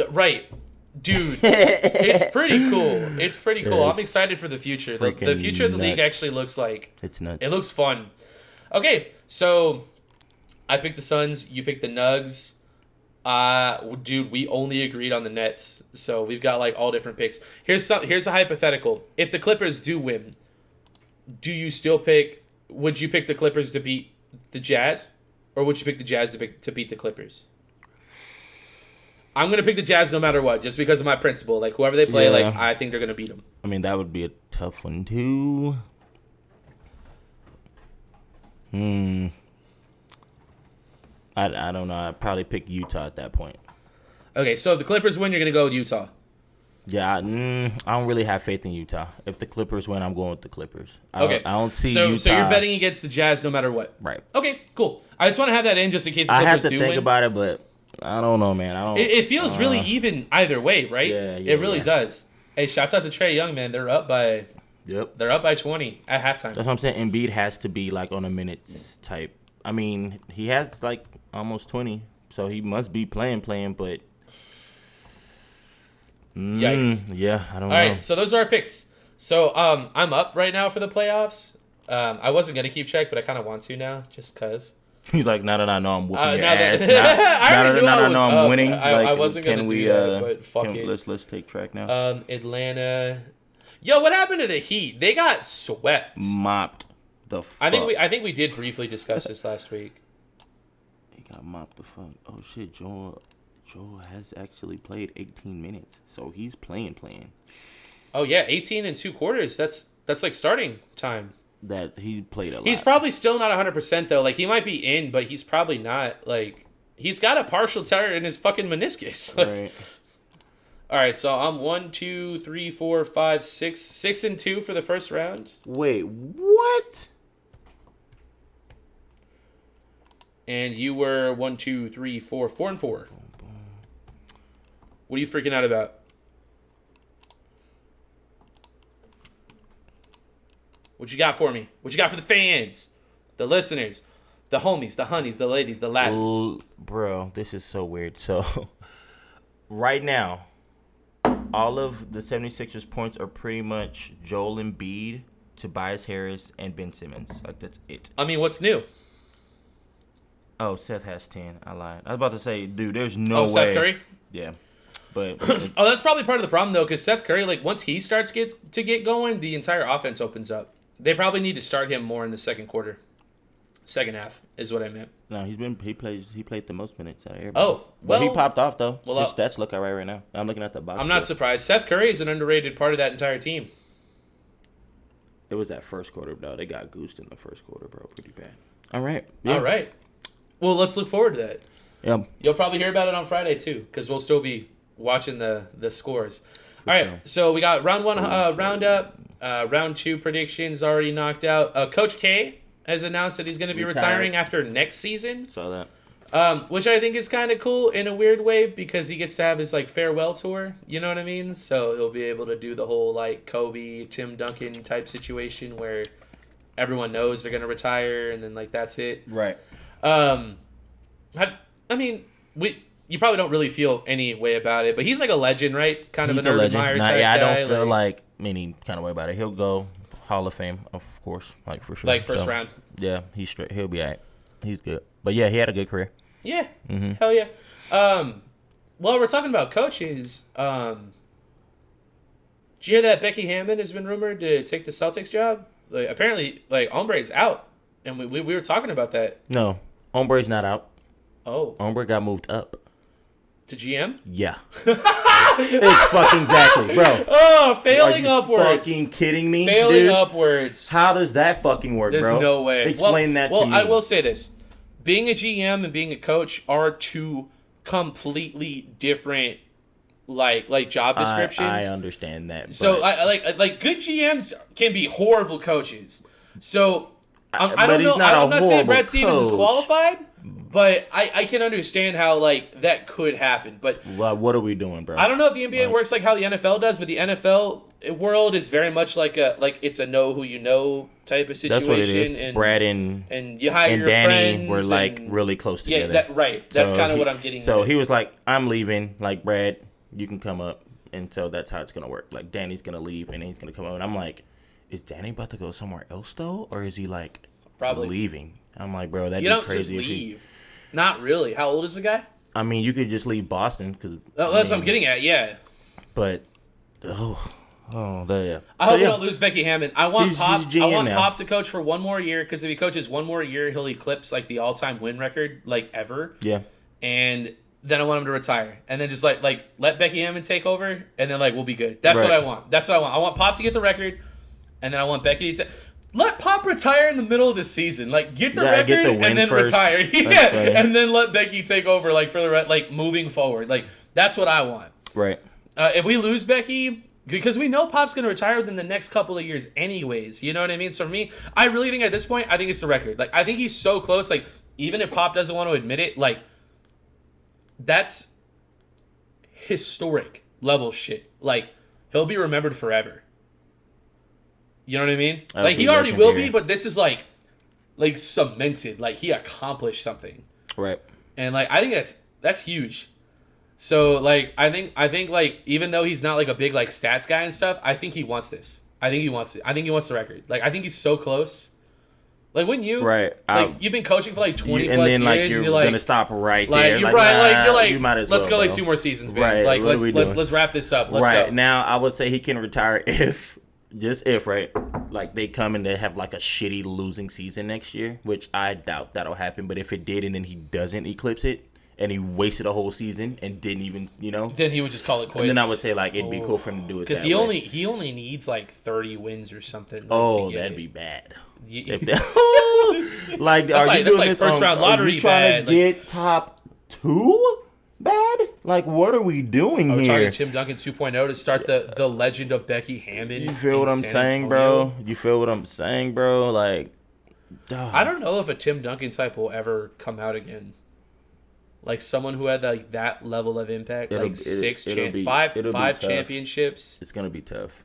Right. Dude, it's pretty cool. It's pretty cool. Yes. I'm excited for the future. The future of the league actually looks like it's nuts. It looks fun. Okay, so I picked the Suns. You picked the Nugs. Dude, we only agreed on the Nets, so we've got like all different picks. Here's a hypothetical. If the Clippers do win, do you still pick? Would you pick the Clippers to beat the Jazz, or would you pick the Jazz to beat the Clippers? I'm gonna pick the Jazz no matter what, just because of my principle. Like whoever they play, like I think they're gonna beat them. I mean, that would be a tough one too. I don't know. I'd probably pick Utah at that point. Okay, so if the Clippers win, you're gonna go with Utah. Yeah, I don't really have faith in Utah. If the Clippers win, I'm going with the Clippers. I don't see Utah. So you're betting against the Jazz no matter what. Right. Okay, cool. I just want to have that in just in case the Clippers I have to do think win. about it, but I don't know, man. It feels really even either way, right? Yeah, it really does. Hey, shouts out to Trae Young, man. They're up by 20 at halftime. That's what I'm saying. Embiid has to be like on a minutes type. I mean, he has like almost 20, so he must be playing, but yikes. Yeah, I don't know. All right, so those are our picks. So I'm up right now for the playoffs. I wasn't gonna keep track, but I kind of want to now, just cause. He's like, now that I know I'm whooping your now ass. that Now I know I'm winning. I wasn't gonna do that, but fuck it. Let's take track now. Atlanta. Yo, what happened to the Heat? They got swept. Mopped the fuck. I think we did briefly discuss this last week. He got mopped the fuck. Oh shit, Joel has actually played 18 minutes, so he's playing. Oh yeah, 18 and 2 quarters. That's like starting time. That he played a lot. He's probably still not 100% though. Like he might be in, but he's probably not. Like he's got a partial tear in his fucking meniscus. Right. All right, so I'm 1, 2, 3, 4, 5, 6 and 2 for the first round. Wait, what? And you were 1, 2, 3, 4, 4 and 4. What are you freaking out about? What you got for me? What you got for the fans, the listeners? The homies, the honeys, the ladies, the lads. Bro, this is so weird. So, right now, all of the 76ers points are pretty much Joel Embiid, Tobias Harris, and Ben Simmons. Like, that's it. I mean, what's new? Oh, Seth has 10. I lied. I was about to say, dude, there's no way. Seth Curry? Yeah. But that's probably part of the problem, though, because Seth Curry, like, once he starts to get going, the entire offense opens up. They probably need to start him more in the second quarter. Second half is what I meant. No, he played the most minutes out of everybody. Oh, well. But he popped off, though. Well, his stats look all right now. I'm looking at the box. I'm not surprised. Seth Curry is an underrated part of that entire team. It was that first quarter, though. They got goosed in the first quarter, bro. Pretty bad. All right. Yeah. All right. Well, let's look forward to that. Yeah. You'll probably hear about it on Friday, too, because we'll still be watching the scores. All right, so we got round one roundup. Round two predictions already knocked out. Coach K has announced that he's going to be retiring after next season. Saw that. Which I think is kind of cool in a weird way because he gets to have his like farewell tour. You know what I mean? So he'll be able to do the whole like Kobe, Tim Duncan type situation where everyone knows they're going to retire and then like that's it. Right. I mean, you probably don't really feel any way about it, but he's like a legend, right? Kind of He's a nerd legend. admirer type I guy. don't feel like any kind of way about it. He'll go Hall of Fame, of course, like for sure. Like first round. Yeah, he's straight. He'll be all right. He's good. But yeah, he had a good career. Yeah. Mm-hmm. Hell yeah. Well, we're talking about coaches. Did you hear that Becky Hammond has been rumored to take the Celtics job? Like, apparently, like Ombre's out, and we were talking about that. No, Ombre's not out. Oh. Ombre got moved up. To GM? Yeah. It's fucking exactly, bro. Oh, failing Are you upwards. fucking kidding me, Failing dude? upwards. How does that fucking work, There's bro? no way. Explain that to me. Well, I will say this. Being a GM and being a coach are two completely different like job descriptions. I understand that. So but I like good GMs can be horrible coaches. So I but don't he's know. not I'm a not saying horrible Brad Stevens is coach. qualified, but I can understand how like that could happen. But what are we doing, bro? I don't know if the NBA works like how the NFL does, but the NFL world is very much like it's a know who you know type of situation. That's what it is. And Brad and you hire your Danny friends were like and, really close together. Yeah, right. That's kind of what I'm getting. So at. he was like, "I'm leaving." Like, Brad, you can come up, and so that's how it's gonna work. Like, Danny's gonna leave, and then he's gonna come up, and I'm like, "Is Danny about to go somewhere else though, or is he like probably leaving?" I'm like, "Bro, that'd you be don't crazy." just leave. Not really. How old is the guy? I mean, you could just leave Boston because That's what I'm getting at. Yeah. But yeah. I hope we don't lose Becky Hammond. I want He's Pop. GM I want now. Pop to coach for one more year because if he coaches one more year, he'll eclipse like the all-time win record like ever. Yeah. And then I want him to retire, and then just like let Becky Hammond take over, and then like we'll be good. That's Right. what I want. That's what I want. I want Pop to get the record, and then I want Becky to let Pop retire in the middle of the season. Like get the record get the win and then first. retire. That's Yeah, funny. and then let Becky take over like for the like moving forward. Like that's what I want. Right. If we lose Becky. Because we know Pop's going to retire within the next couple of years anyways. You know what I mean? So for me, I really think at this point, I think it's the record. Like, I think he's so close. Like, even if Pop doesn't want to admit it, like, that's historic level shit. Like, he'll be remembered forever. You know what I mean? Like, he already will be, but this is, like cemented. Like, he accomplished something. Right. And, like, I think that's huge. So, like, I think, like, even though he's not, like, a big, like, stats guy and stuff, I think he wants this. I think he wants it. I think he wants the record. Like, I think he's so close. Like, wouldn't you? Right. Like, you've been coaching for, like, 20 and plus then, years, like, and you're you're like... gonna stop right like, there. You're like, right. Like, you're like, you might as let's well, go, like, bro. 2 more seasons, man. Right. Like, What are we doing? let's wrap this up. Let's right. go. Now, I would say he can retire if, right? Like, they come and they have, like, a shitty losing season next year, which I doubt that'll happen. But if it did and then he doesn't eclipse it, and he wasted a whole season and didn't even, then he would just call it quits. And then I would say, like, it'd be cool for him to do it because that he way. only needs, like, 30 wins or something. Like, Oh, to get that'd it. be bad. You- Like, That's are like- you that's doing like this first on- round lottery Are you trying bad, to get top 2 bad? Like, what are we doing We're here? talking Tim Duncan 2.0 to start the legend of Becky Hammond. You feel what I'm saying, bro? You feel what I'm saying, bro? Like, I don't know if a Tim Duncan type will ever come out again. Like someone who had like that level of impact, It'll like be five tough. championships. It's gonna be tough.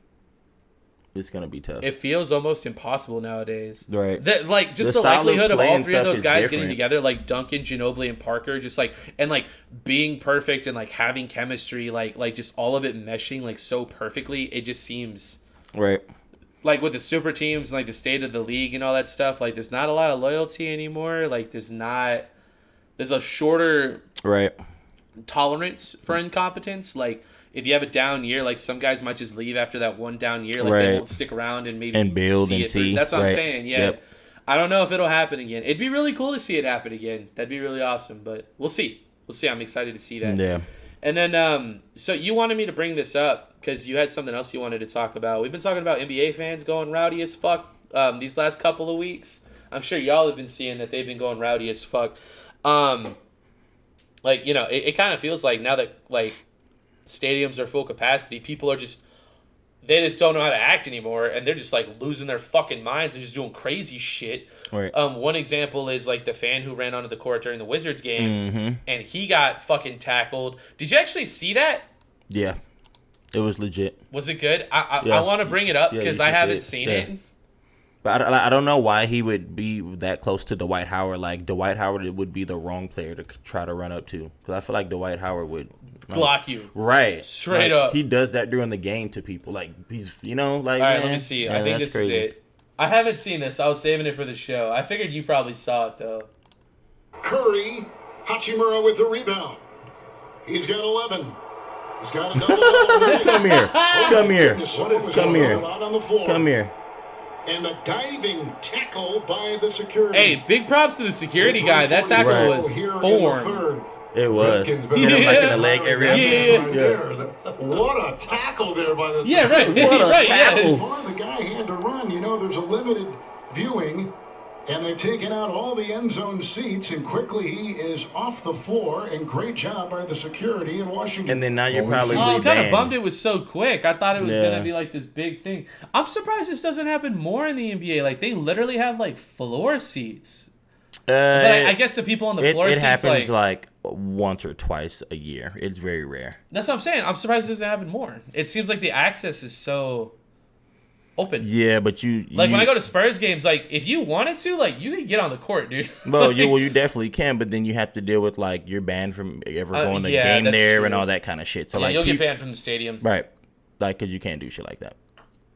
It's gonna be tough. It feels almost impossible nowadays. Right. Like just the style likelihood of play all and three of stuff those is guys different. getting together, like Duncan, Ginobili, and Parker, just like and like being perfect and like having chemistry, like just all of it meshing like so perfectly. It just seems Right. like with the super teams and like the state of the league and all that stuff. Like there's not a lot of loyalty anymore. Like there's a shorter Right. tolerance for incompetence. Like if you have a down year, like some guys might just leave after that one down year. Like they Right. won't stick around and maybe And build see and it through. see. That's what I'm Right. saying. Yeah. Yep. I don't know if it'll happen again. It'd be really cool to see it happen again. That'd be really awesome. But we'll see. We'll see. I'm excited to see that. Yeah. And then, so you wanted me to bring this up because you had something else you wanted to talk about. We've been talking about NBA fans going rowdy as fuck these last couple of weeks. I'm sure y'all have been seeing that they've been going rowdy as fuck. Like, you know, it kind of feels like now that, like, stadiums are full capacity, people are just, they just don't know how to act anymore, and they're just, like, losing their fucking minds and just doing crazy shit. Right. One example is, like, the fan who ran onto the court during the Wizards game, and he got fucking tackled. Did you actually see that? Yeah. It was legit. Was it good? I Yeah. want to bring it up Yeah, because you I should see haven't it. seen Yeah. it. But I don't know why he would be that close to Dwight Howard. Like, Dwight Howard would be the wrong player to try to run up to. Because I feel like Dwight Howard would... Block you. Right. Straight like, up. He does that during the game to people. Like, he's, you know, like... All right, man, let me see. yeah, I think that's this crazy. is it. I haven't seen this. I was saving it for the show. I figured you probably saw it, though. Curry, Hachimura with the rebound. He's got 11. He's got a double. Come here. Come here. What is Come here. out on the floor. Come here. And a diving tackle by the security. Hey, big props to the security guy. That tackle Right. was Here in the form. third. It was. Redskins Hit him like in the leg area. Yeah. Right there. What a tackle there by the Yeah, right. security. What a right, tackle. yeah. Before the guy had to run, you know, there's a limited viewing, and they've taken out all the end zone seats, and quickly he is off the floor, and great job by the security in Washington. And then now you're probably Oh, I'm kind of banned. bummed it was so quick. I thought it was Yeah. going to be like this big thing. I'm surprised this doesn't happen more in the NBA. Like, they literally have, like, floor seats. But I guess the people on the floor it seats, happens like once or twice a year. It's very rare. that's what I'm saying. I'm surprised it doesn't happen more. It seems like the access is so open. Yeah, but you Like, when I go to Spurs games, like, if you wanted to, like, you could get on the court, dude. well, Like, you definitely can, but then you have to deal with like you're banned from ever going to yeah, game that's there true. and all that kind of shit. So yeah, like you'll get banned from the stadium. right, like because you can't do shit like that.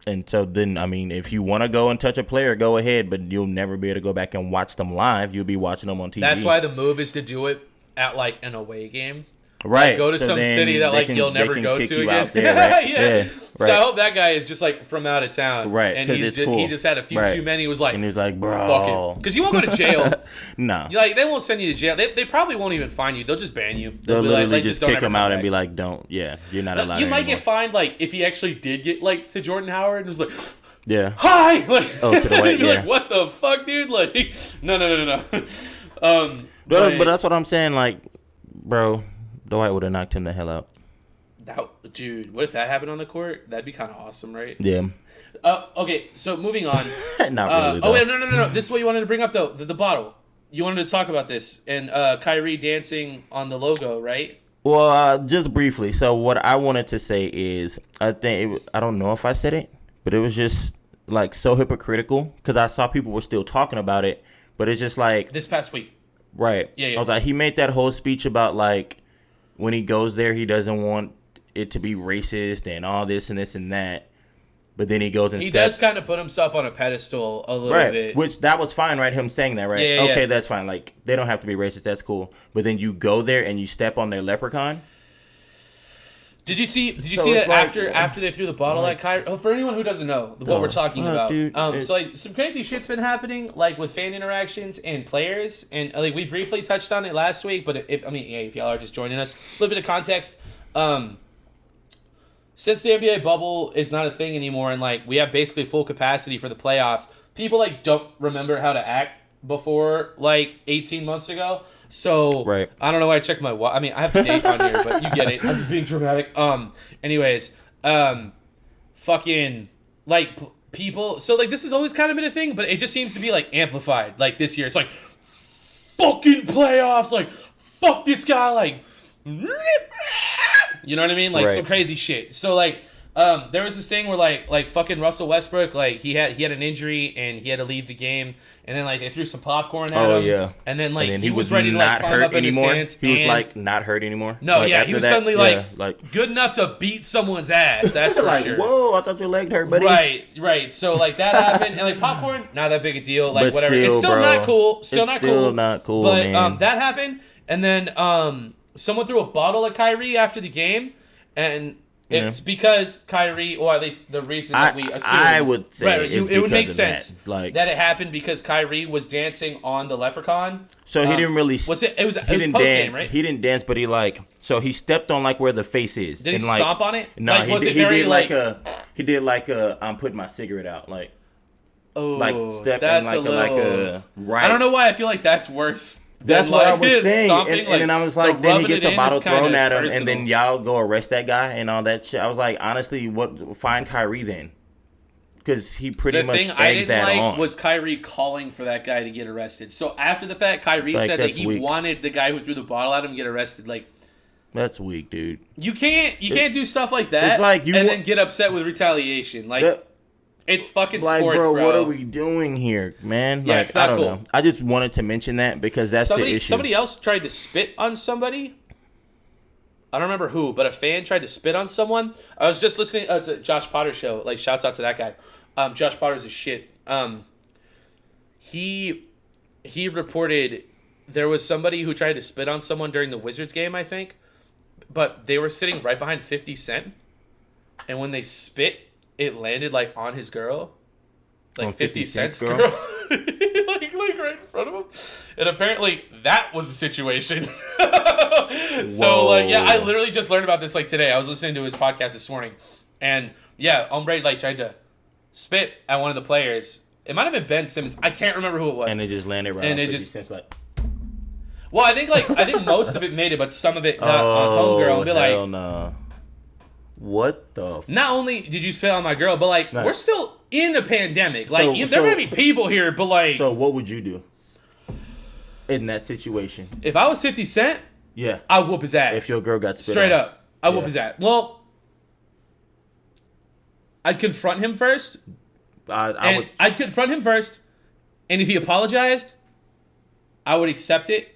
And so then, I mean, if you want to go and touch a player, go ahead, but you'll never be able to go back and watch them live. You'll be watching them on TV. That's why the move is to do it at, like, an away game. right. Go to so some then city that, they like, can- you'll they never can go kick to you again. out there, right? Yeah. So I right. hope that guy is just, like, from out of town. Right, And 'cause he's it's just, cool. he just had a few Right. too many. He was like, And he's like, bro, fuck it. Because you won't go to jail. no. Like, they won't send you to jail. They probably won't even fine you. They'll just ban you. They'll be literally like, just don't kick ever him come out and back. be like, don't, yeah, you're not allowed You might anymore. get fined, like, if he actually did get, like, to Jordan Howard and was like, Yeah. hi! Like, Oh, to the white, you'd be yeah. like, what the fuck, dude? Like, no. But that's what I'm saying. Like, bro, Dwight would have knocked him the hell out. Dude, what if that happened on the court? That'd be kind of awesome, right? Yeah. Okay, so moving on. Not really, though. Oh, wait, no. This is what you wanted to bring up, though. The bottle. You wanted to talk about this. And Kyrie dancing on the logo, right? Well, just briefly. So what I wanted to say is, I don't know if I said it, but it was just like so hypocritical because I saw people were still talking about it, but it's just like This past week. right. Yeah. I was like, he made that whole speech about like when he goes there, he doesn't want it to be racist and all this and this and that, but then he goes and He steps. does kind of put himself on a pedestal a little Right, bit. which that was fine, right? Him saying that, right? Yeah, okay, yeah. that's fine. Like they don't have to be racist. That's cool. But then you go there and you step on their leprechaun. Did you see So that it's like- after they threw the bottle at Kyrie? Oh, for anyone who doesn't know what we're talking fuck, about, dude. so like some crazy shit's been happening, like with fan interactions and players, and like we briefly touched on it last week. But if y'all are just joining us, a little bit of context. Since the NBA bubble is not a thing anymore, and like we have basically full capacity for the playoffs, people like don't remember how to act before like 18 months ago. So Right. I don't know why I checked my watch. I mean, I have the date on here, but you get it. I'm just being dramatic. Anyways, fucking like people. So like this has always kind of been a thing, but it just seems to be like amplified. Like this year, it's like fucking playoffs. Like fuck this guy. Like you know what I mean? Like Right. some crazy shit. So like There was this thing where like fucking Russell Westbrook, like he had an injury and he had to leave the game, and then like they threw some popcorn at him. Oh yeah. And then like he was ready to like climb up in the stands. He was like not hurt anymore. No, like, yeah, he was suddenly like good enough to beat someone's ass. That's for like, sure. Whoa, I thought your leg hurt, buddy. Right. So like that happened, and like popcorn, not that big a deal. Like But whatever. still, It's still bro, not cool. Still not cool. But man. that happened, and then someone threw a bottle at Kyrie after the game, and it's because Kyrie, or at least the reason that we assume, I would say it would make sense that it happened because Kyrie was dancing on the leprechaun. So he didn't really. It was he didn't post dance. game, right? He didn't dance, but he stepped on like where the face is. Did he like, stomp on it? No, like, he did like a I'm putting my cigarette out like. Oh, like step that's in like a right. I don't know why I feel like that's worse. That's what I was saying, and then I was like, then he gets a bottle thrown at him, personal. and then y'all go arrest that guy and all that shit. I was like, honestly, find Kyrie then, because he pretty much egged that on. The thing I didn't like was Kyrie calling for that guy to get arrested. So after the fact, Kyrie said that he wanted the guy who threw the bottle at him to get arrested. Like, that's weak, dude. You can't do stuff like that like and then get upset with retaliation. Like. It's fucking sports, bro. What are we doing here, man? Yeah, like, it's not I don't cool. know. I just wanted to mention that because that's the issue. Somebody else tried to spit on somebody. I don't remember who, but a fan tried to spit on someone. I was just listening to Josh Potter's show. Like, shouts out to that guy. Josh Potter's a shit. He reported there was somebody who tried to spit on someone during the Wizards game, I think. But they were sitting right behind 50 Cent. And when they spit, it landed like on his girl, like 50 Cent's girl, like right in front of him, and apparently that was the situation. So like, yeah, I literally just learned about this like today. I was listening to his podcast this morning, and yeah, Ombre like tried to spit at one of the players. It might have been Ben Simmons. I can't remember who it was. And it just landed right. And it just like. Well, I think most of it made it, but some of it got on homegirl and be like, hell no. What the? Not only did you spit on my girl, but like we're still in a pandemic. Like there may be people here, but like. So what would you do in that situation? If I was 50 Cent, yeah, I'd whoop his ass. If your girl got spit straight on. up, I'd whoop his ass. Well, I'd confront him first. I'd confront him first, and if he apologized, I would accept it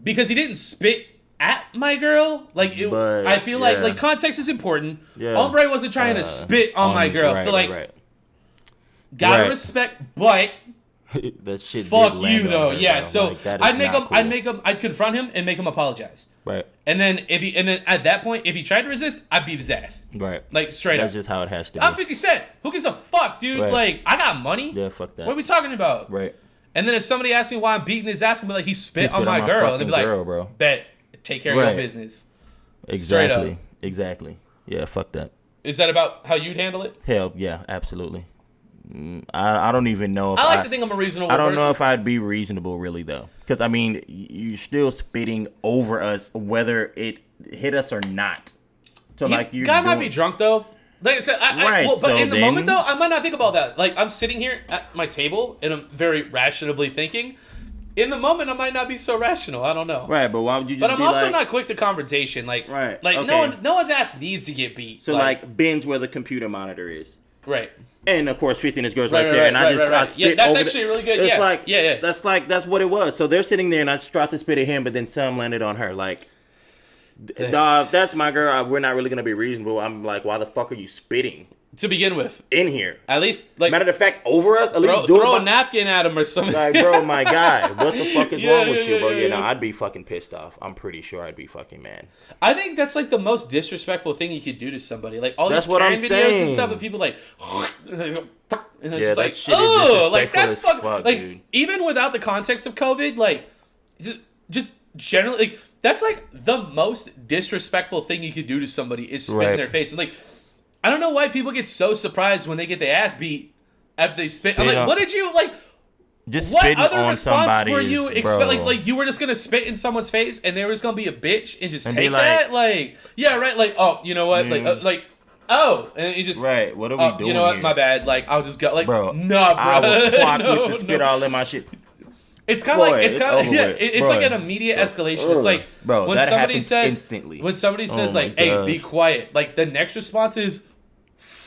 because he didn't spit at my girl. Like I feel like context is important. Yeah. Ombre wasn't trying to spit on my girl, so like gotta respect, but that shit fuck you though. Yeah, bro. so like, I'd confront him and make him apologize. Right. And then at that point, if he tried to resist, I'd beat his ass. Right. Like straight That's up. just how it has to be. I'm 50 Cent. Who gives a fuck, dude? Right. Like I got money. Yeah, fuck that. What are we talking about? Right. And then if somebody asks me why I'm beating his ass, I'm be like, he spit on my girl, and they'd be like, bro. Bet. Take care of your business. Exactly. Exactly. Yeah, fuck that. Is that about how you'd handle it? Hell, yeah, absolutely. I don't even know if I like to think I'm a reasonable person. I don't know if I'd be reasonable, really, though. Because, I mean, you're still spitting over us, whether it hit us or not. So, like, you guy might be drunk, though. Like I said, but in the moment, though, I might not think about that. Like, I'm sitting here at my table, and I'm very rationally thinking. In the moment, I might not be so rational. I don't know. Right, but why would you just But I'm also not quick to confrontation. Like, no one's ass needs to get beat. So, like binge where the computer monitor is. Right. And, of course, 50 girls right there. And I spit that's over actually really good. It's that's what it was. So they're sitting there, and I tried to spit at him, but then some landed on her. Like, dog, that's my girl. We're not really going to be reasonable. I'm like, why the fuck are you spitting? To begin with. In here. At least, like... Matter of fact, over us? At least throw a napkin at him or something. Like, bro, my guy, what the fuck is wrong with you, bro? I'd be fucking pissed off. I'm pretty sure I'd be fucking mad. I think that's, like, the most disrespectful thing you could do to somebody. Like, all these Karen videos and stuff, and people, like... And it's just like, oh! Like, that's fuck, like, dude. Even without the context of COVID, like, just generally... Like, that's, like, the most disrespectful thing you could do to somebody is spit in their face. It's like... I don't know why people get so surprised when they get their ass beat after they spit. I'm like, what did you like? Just what spitting other on response were you expect? Like you were just gonna spit in someone's face and they were just gonna be a bitch and just take that? Like, yeah, right. Like, oh, you know what? Oh, and you just right. What are we doing? You know what? Here? My bad. Like, I'll just go. Like, bro, nah, bro. I will clock with the spit all in my shit. It's kind of like it's like an immediate escalation. It's like when somebody says instantly. When somebody says like, "Hey, be quiet," like the next response is,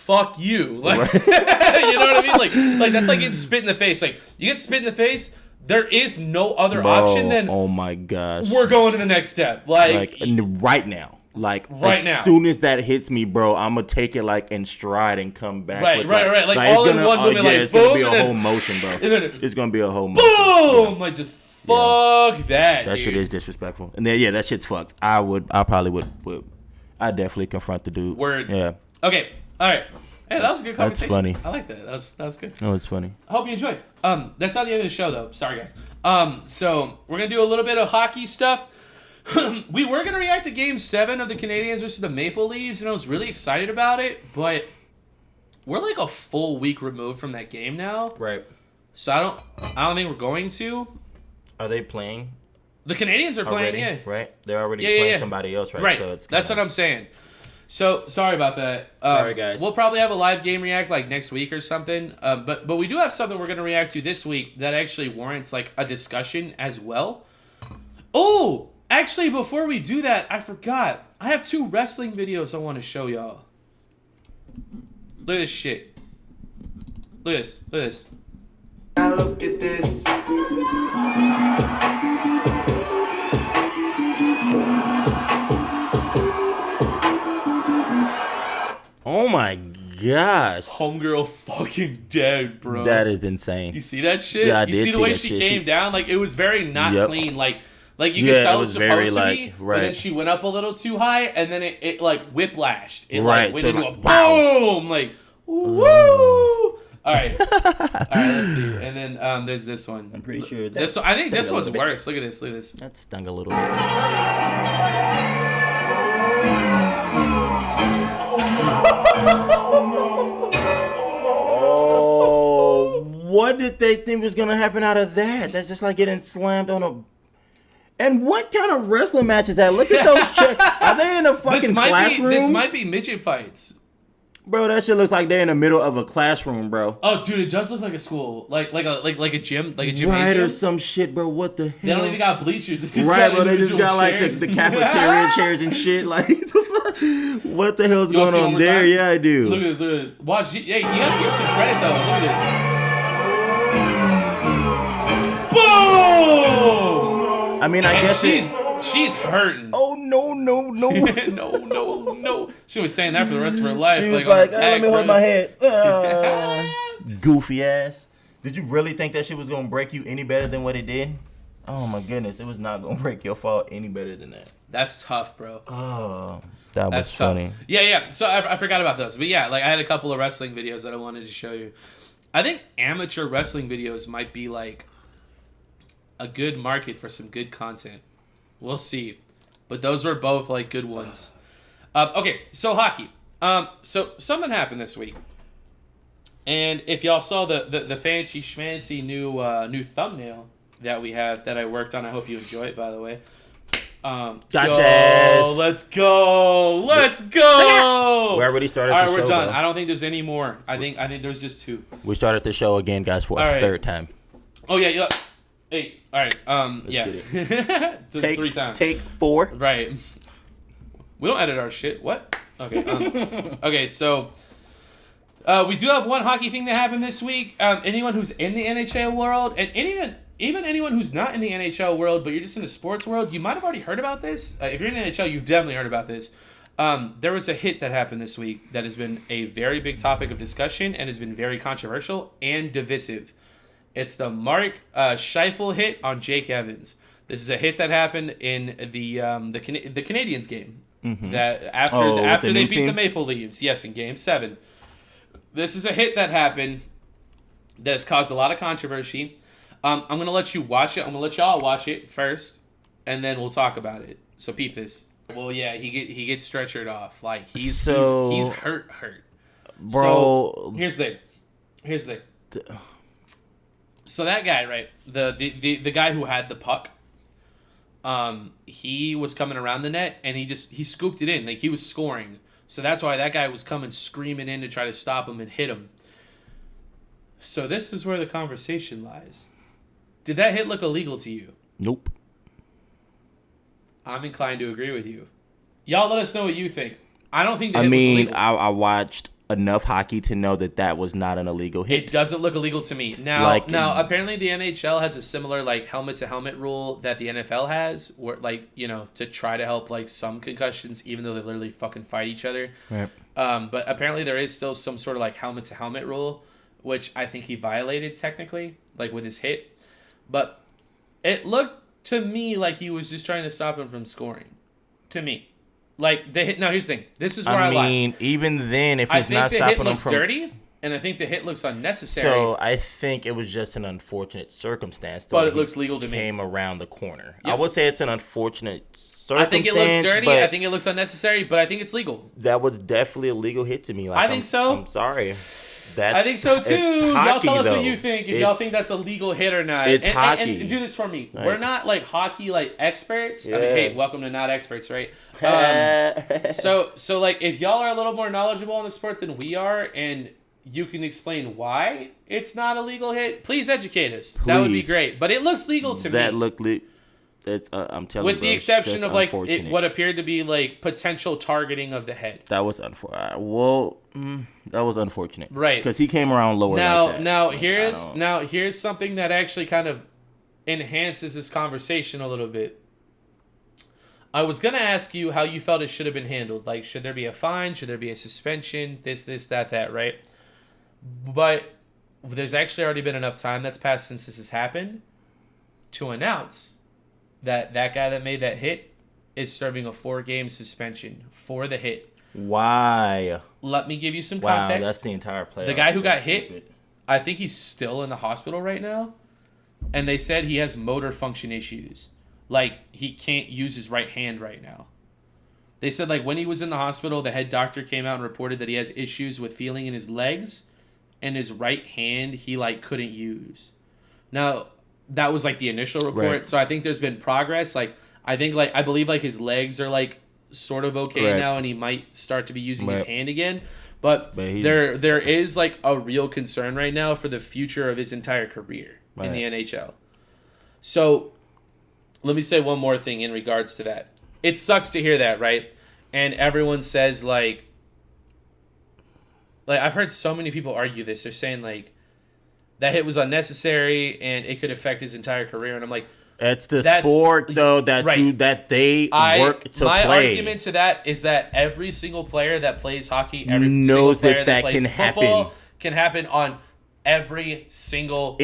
fuck you. Like, you know what I mean? Like that's like getting spit in the face. Like, you get spit in the face, there is no other option than, oh my gosh, we're going to the next step. Like right now. Like, right now. As soon as that hits me, bro, I'm going to take it, like, in stride and come back. Right. Like all in one movement, like, it's boom. It's going to be a whole motion, bro. It's going to be a whole motion. Boom! Like, just fuck that, That dude. shit is disrespectful. And then, that shit's fucked. I probably would. I definitely confront the dude. Word. Yeah. Okay. All right. Hey, that was a good conversation. That's funny. I like that. That was good. Oh, it's funny. I hope you enjoyed. That's not the end of the show, though. Sorry, guys. So we're going to do a little bit of hockey stuff. We were going to react to Game 7 of the Canadiens versus the Maple Leafs, and I was really excited about it, but we're like a full week removed from that game now. Right. So I don't think we're going to. Are they playing? The Canadiens are playing, already? yeah. Right? They're already playing somebody else, right? Right. So it's That's what I'm saying. So, sorry about that. Sorry, guys. We'll probably have a live game react like next week or something. But we do have something we're going to react to this week that actually warrants like a discussion as well. Oh! Actually, before we do that, I forgot. I have 2 wrestling videos I want to show y'all. Look at this shit. Look at this. Look at this. Now look at this. Oh my gosh. Homegirl fucking dead, bro. That is insane. You see that shit? Yeah, I you did see the see way that she shit. came down? Like, it was very not clean. Like you Yeah, could tell it it was was very, supposed to like, be, right. but then she went up a little too high, and then it like whiplashed. It Right, like went so into like, a wow. boom, like woo. All right, let's see. And then there's this one. I'm pretty sure This. that I think this stung a one's little bit. worse. Look at this. Look at this. That stung a little bit. Oh, what did they think was gonna happen out of that? That's just like getting slammed on a. And what kind of wrestling match is that? Look at those chicks. Are they in a fucking classroom? This might be midget fights. Bro, that shit looks like they're in the middle of a classroom, bro. Oh, dude, it does look like a school, like a gym, like a gymnasium. Right, or some shit, bro. What the hell? They don't even got bleachers. It's just Right, got bro. They just got like chairs. the cafeteria chairs and shit. Like, what the hell's You wanna going see one on more there? time? Yeah, I do. Look at this. Look at this. Watch. Hey, you gotta give some credit though. Look at this. Boom! I mean, I guess she's hurting. Oh no. no. She was saying that for the rest of her life. She was on like, her let back, me hold bro. my head. Goofy ass. Did you really think that shit was gonna break you any better than what it did? Oh my goodness, it was not gonna break your fall any better than that. That's tough, bro. Oh, that was That's tough. funny. Yeah. So I forgot about those. But yeah, like I had a couple of wrestling videos that I wanted to show you. I think amateur wrestling videos might be like a good market for some good content. We'll see. But those were both like good ones. Okay, so hockey. So something happened this week. And if y'all saw the fancy schmancy new thumbnail that we have that I worked on, I hope you enjoy it, by the way. Gotcha. Let's go. We already started. All right, the we're show, done. bro. I don't think there's any more. I think there's just 2. We started the show again, guys, for All a right. 3rd time. Oh yeah. Hey, all right. Yeah. Take 3 times. Take 4. Right. We don't edit our shit. What? Okay. Okay. So, we do have one hockey thing that happened this week. Anyone who's in the NHL world, and even anyone who's not in the NHL world, but you're just in the sports world, you might have already heard about this. If you're in the NHL, you've definitely heard about this. There was a hit that happened this week that has been a very big topic of discussion and has been very controversial and divisive. It's the Scheifele hit on Jake Evans. This is a hit that happened in the Canadiens game. Mm-hmm. That after they beat the Maple Leafs, yes, in Game 7. This is a hit that happened that has caused a lot of controversy. I'm gonna let you watch it. I'm gonna let y'all watch it first, and then we'll talk about it. So peep this. Well, yeah, he gets stretchered off. Like he's hurt, bro. So, here's the thing. So that guy, right? The guy who had the puck. He was coming around the net and he scooped it in. Like he was scoring. So that's why that guy was coming screaming in to try to stop him and hit him. So this is where the conversation lies. Did that hit look illegal to you? Nope. I'm inclined to agree with you. Y'all let us know what you think. I don't think the hit was illegal. I watched enough hockey to know that was not an illegal hit. It doesn't look illegal to me. Now, apparently the NHL has a similar like helmet to helmet rule that the NFL has, where like to try to help like some concussions, even though they literally fucking fight each other. Right. But apparently there is still some sort of like helmet to helmet rule, which I think he violated technically, like with his hit. But it looked to me like he was just trying to stop him from scoring. To me. Like, the hit. Now, here's the thing. This is where I lie. Even then, if he's not stopping him from... I think the hit looks dirty, and I think the hit looks unnecessary. So, I think it was just an unfortunate circumstance. But it looks legal to me. Came around the corner. Yep. I would say it's an unfortunate circumstance. I think it looks dirty. I think it looks unnecessary, but I think it's legal. That was definitely a legal hit to me. Like, I think so. I'm sorry. I think so too. Hockey, y'all tell us though. what you think. If y'all think that's a legal hit or not. It's hockey. And do this for me. We're not like hockey like experts. Yeah. I mean, hey, welcome to not experts, right? So like if y'all are a little more knowledgeable on the sport than we are, and you can explain why it's not a legal hit, please educate us. Please. That would be great. But it looks legal to me. That looked legal. It's I'm telling you, with the exception of like what appeared to be like potential targeting of the head. That was unfortunate. Well, that was unfortunate, right? Because he came around lower. Now here's something that actually kind of enhances this conversation a little bit. I was gonna ask you how you felt it should have been handled. Like, should there be a fine? Should there be a suspension? This, that, right? But there's actually already been enough time that's passed since this has happened to announce that guy that made that hit is serving a 4-game suspension for the hit. Why? Let me give you some context. Wow, that's the entire play. The guy who got hit, I think he's still in the hospital right now. And they said he has motor function issues. Like, he can't use his right hand right now. They said, like, when he was in the hospital, the head doctor came out and reported that he has issues with feeling in his legs, and his right hand he, like, couldn't use. Now, that was like the initial report. Right. So I think there's been progress. Like, I believe like his legs are like sort of okay now, and he might start to be using his hand again. But there is like a real concern right now for the future of his entire career in the NHL. So let me say one more thing in regards to that. It sucks to hear that, right? And everyone says like I've heard so many people argue this. They're saying like, that hit was unnecessary and it could affect his entire career. And I'm like, that's sport though that they work to play. My argument to that is that every single player that plays hockey, every knows single player that can plays football can happen on every single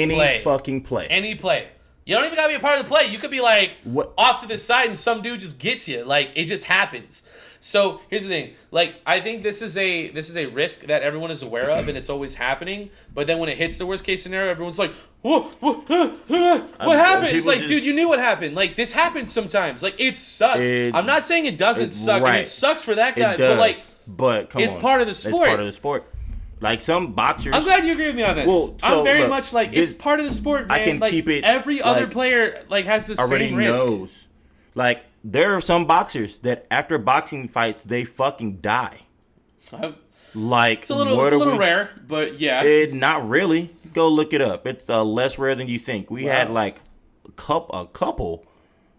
fucking play. Any play. You don't even gotta be a part of the play. You could be like off to the side and some dude just gets you. Like, it just happens. So here's the thing, like, I think this is a risk that everyone is aware of, and it's always happening. But then when it hits the worst case scenario, everyone's like, what happened? It's like, dude, you knew what happened. Like, this happens sometimes. Like, it sucks. I'm not saying it doesn't suck. Right. And it sucks for that guy, but come it's on. part of the sport. It's part of the sport. Like some boxers. I'm glad you agree with me on this. Well, I'm very much like, it's part of the sport, man. I can keep it. Every other player like has the same risk. Knows. Like, there are some boxers that after boxing fights, they fucking die. Like, it's a little rare, but yeah. Not really. Go look it up. It's less rare than you think. We had like a couple,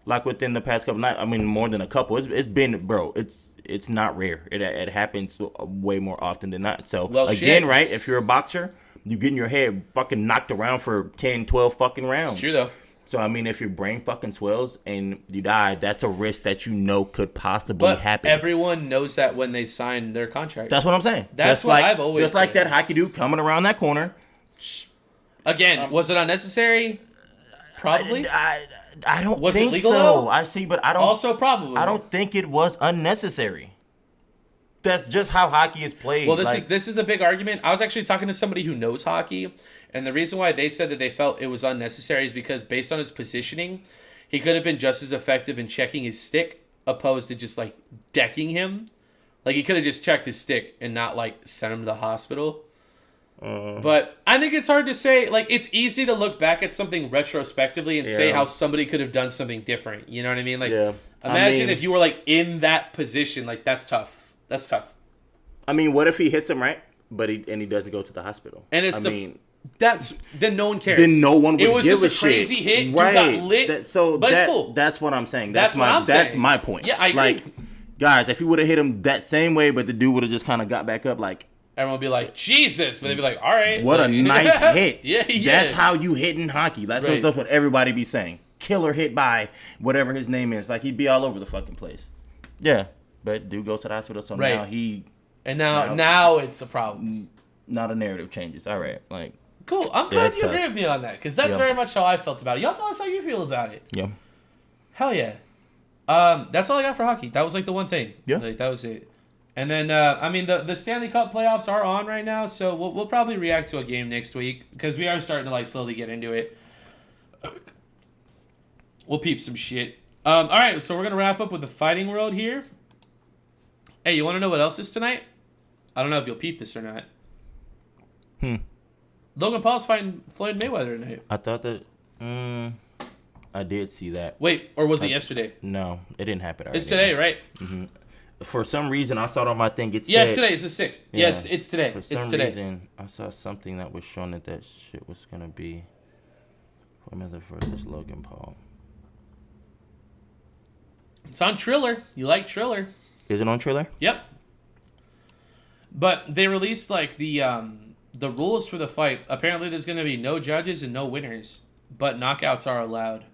like within the past couple nights. I mean, more than a couple. It's been, bro. It's not rare. It happens way more often than not. So again, right? If you're a boxer, you getting your head fucking knocked around for 10, 12 fucking rounds. It's true though. So, I mean, if your brain fucking swells and you die, that's a risk that you know could possibly happen. Everyone knows that when they sign their contract. That's what I'm saying. That's what I've always said. Just like that hockey dude coming around that corner. Again, was it unnecessary? Probably. I don't was think it legal, so. Though? I see, but I don't. Also, probably. I don't think it was unnecessary. That's just how hockey is played. Well, this is a big argument. I was actually talking to somebody who knows hockey, and the reason why they said that they felt it was unnecessary is because based on his positioning, he could have been just as effective in checking his stick opposed to just like decking him. Like, he could have just checked his stick and not like sent him to the hospital. But I think it's hard to say. Like, it's easy to look back at something retrospectively and say how somebody could have done something different. You know what I mean? Like, imagine if you were like in that position. Like, that's tough. That's tough. I mean, what if he hits him right, but he doesn't go to the hospital? And it's then no one cares. Then no one would give a shit. It was just a crazy hit. Right. You got lit. But it's cool. That's what I'm saying. That's my point. Yeah, I agree. Like, guys, if he would have hit him that same way, but the dude would have just kind of got back up, like, everyone will be like, Jesus. But they'd be like, all right. What like, a nice hit. Yeah. That's how you hit in hockey. That's what everybody be saying. Killer hit by whatever his name is. Like, he'd be all over the fucking place. Yeah. But dude goes to the hospital, so now he... And now it's a problem. Now the narrative changes. All right. Like... Cool. I'm glad you agree with me on that, because that's very much how I felt about it. Y'all tell us how you feel about it. Yeah. Hell yeah. That's all I got for hockey. That was like the one thing. Yeah. Like, that was it. And then, the Stanley Cup playoffs are on right now, so we'll probably react to a game next week, because we are starting to, like, slowly get into it. We'll peep some shit. All right, so we're going to wrap up with the fighting world here. Hey, you want to know what else is tonight? I don't know if you'll peep this or not. Logan Paul's fighting Floyd Mayweather tonight. I thought that... I did see that. Wait, or was it yesterday? No, it didn't happen already. It's today, right? Mm-hmm. For some reason, I saw it on my thing. It yeah, said, it's today. It's the 6th. Yeah, it's today. For some reason, I saw something that was showing that shit was going to be Mayweather versus Logan Paul. It's on Triller. You like Triller. Is it on Triller? Yep. But they released, like, the rules for the fight. Apparently, there's going to be no judges and no winners, but knockouts are allowed.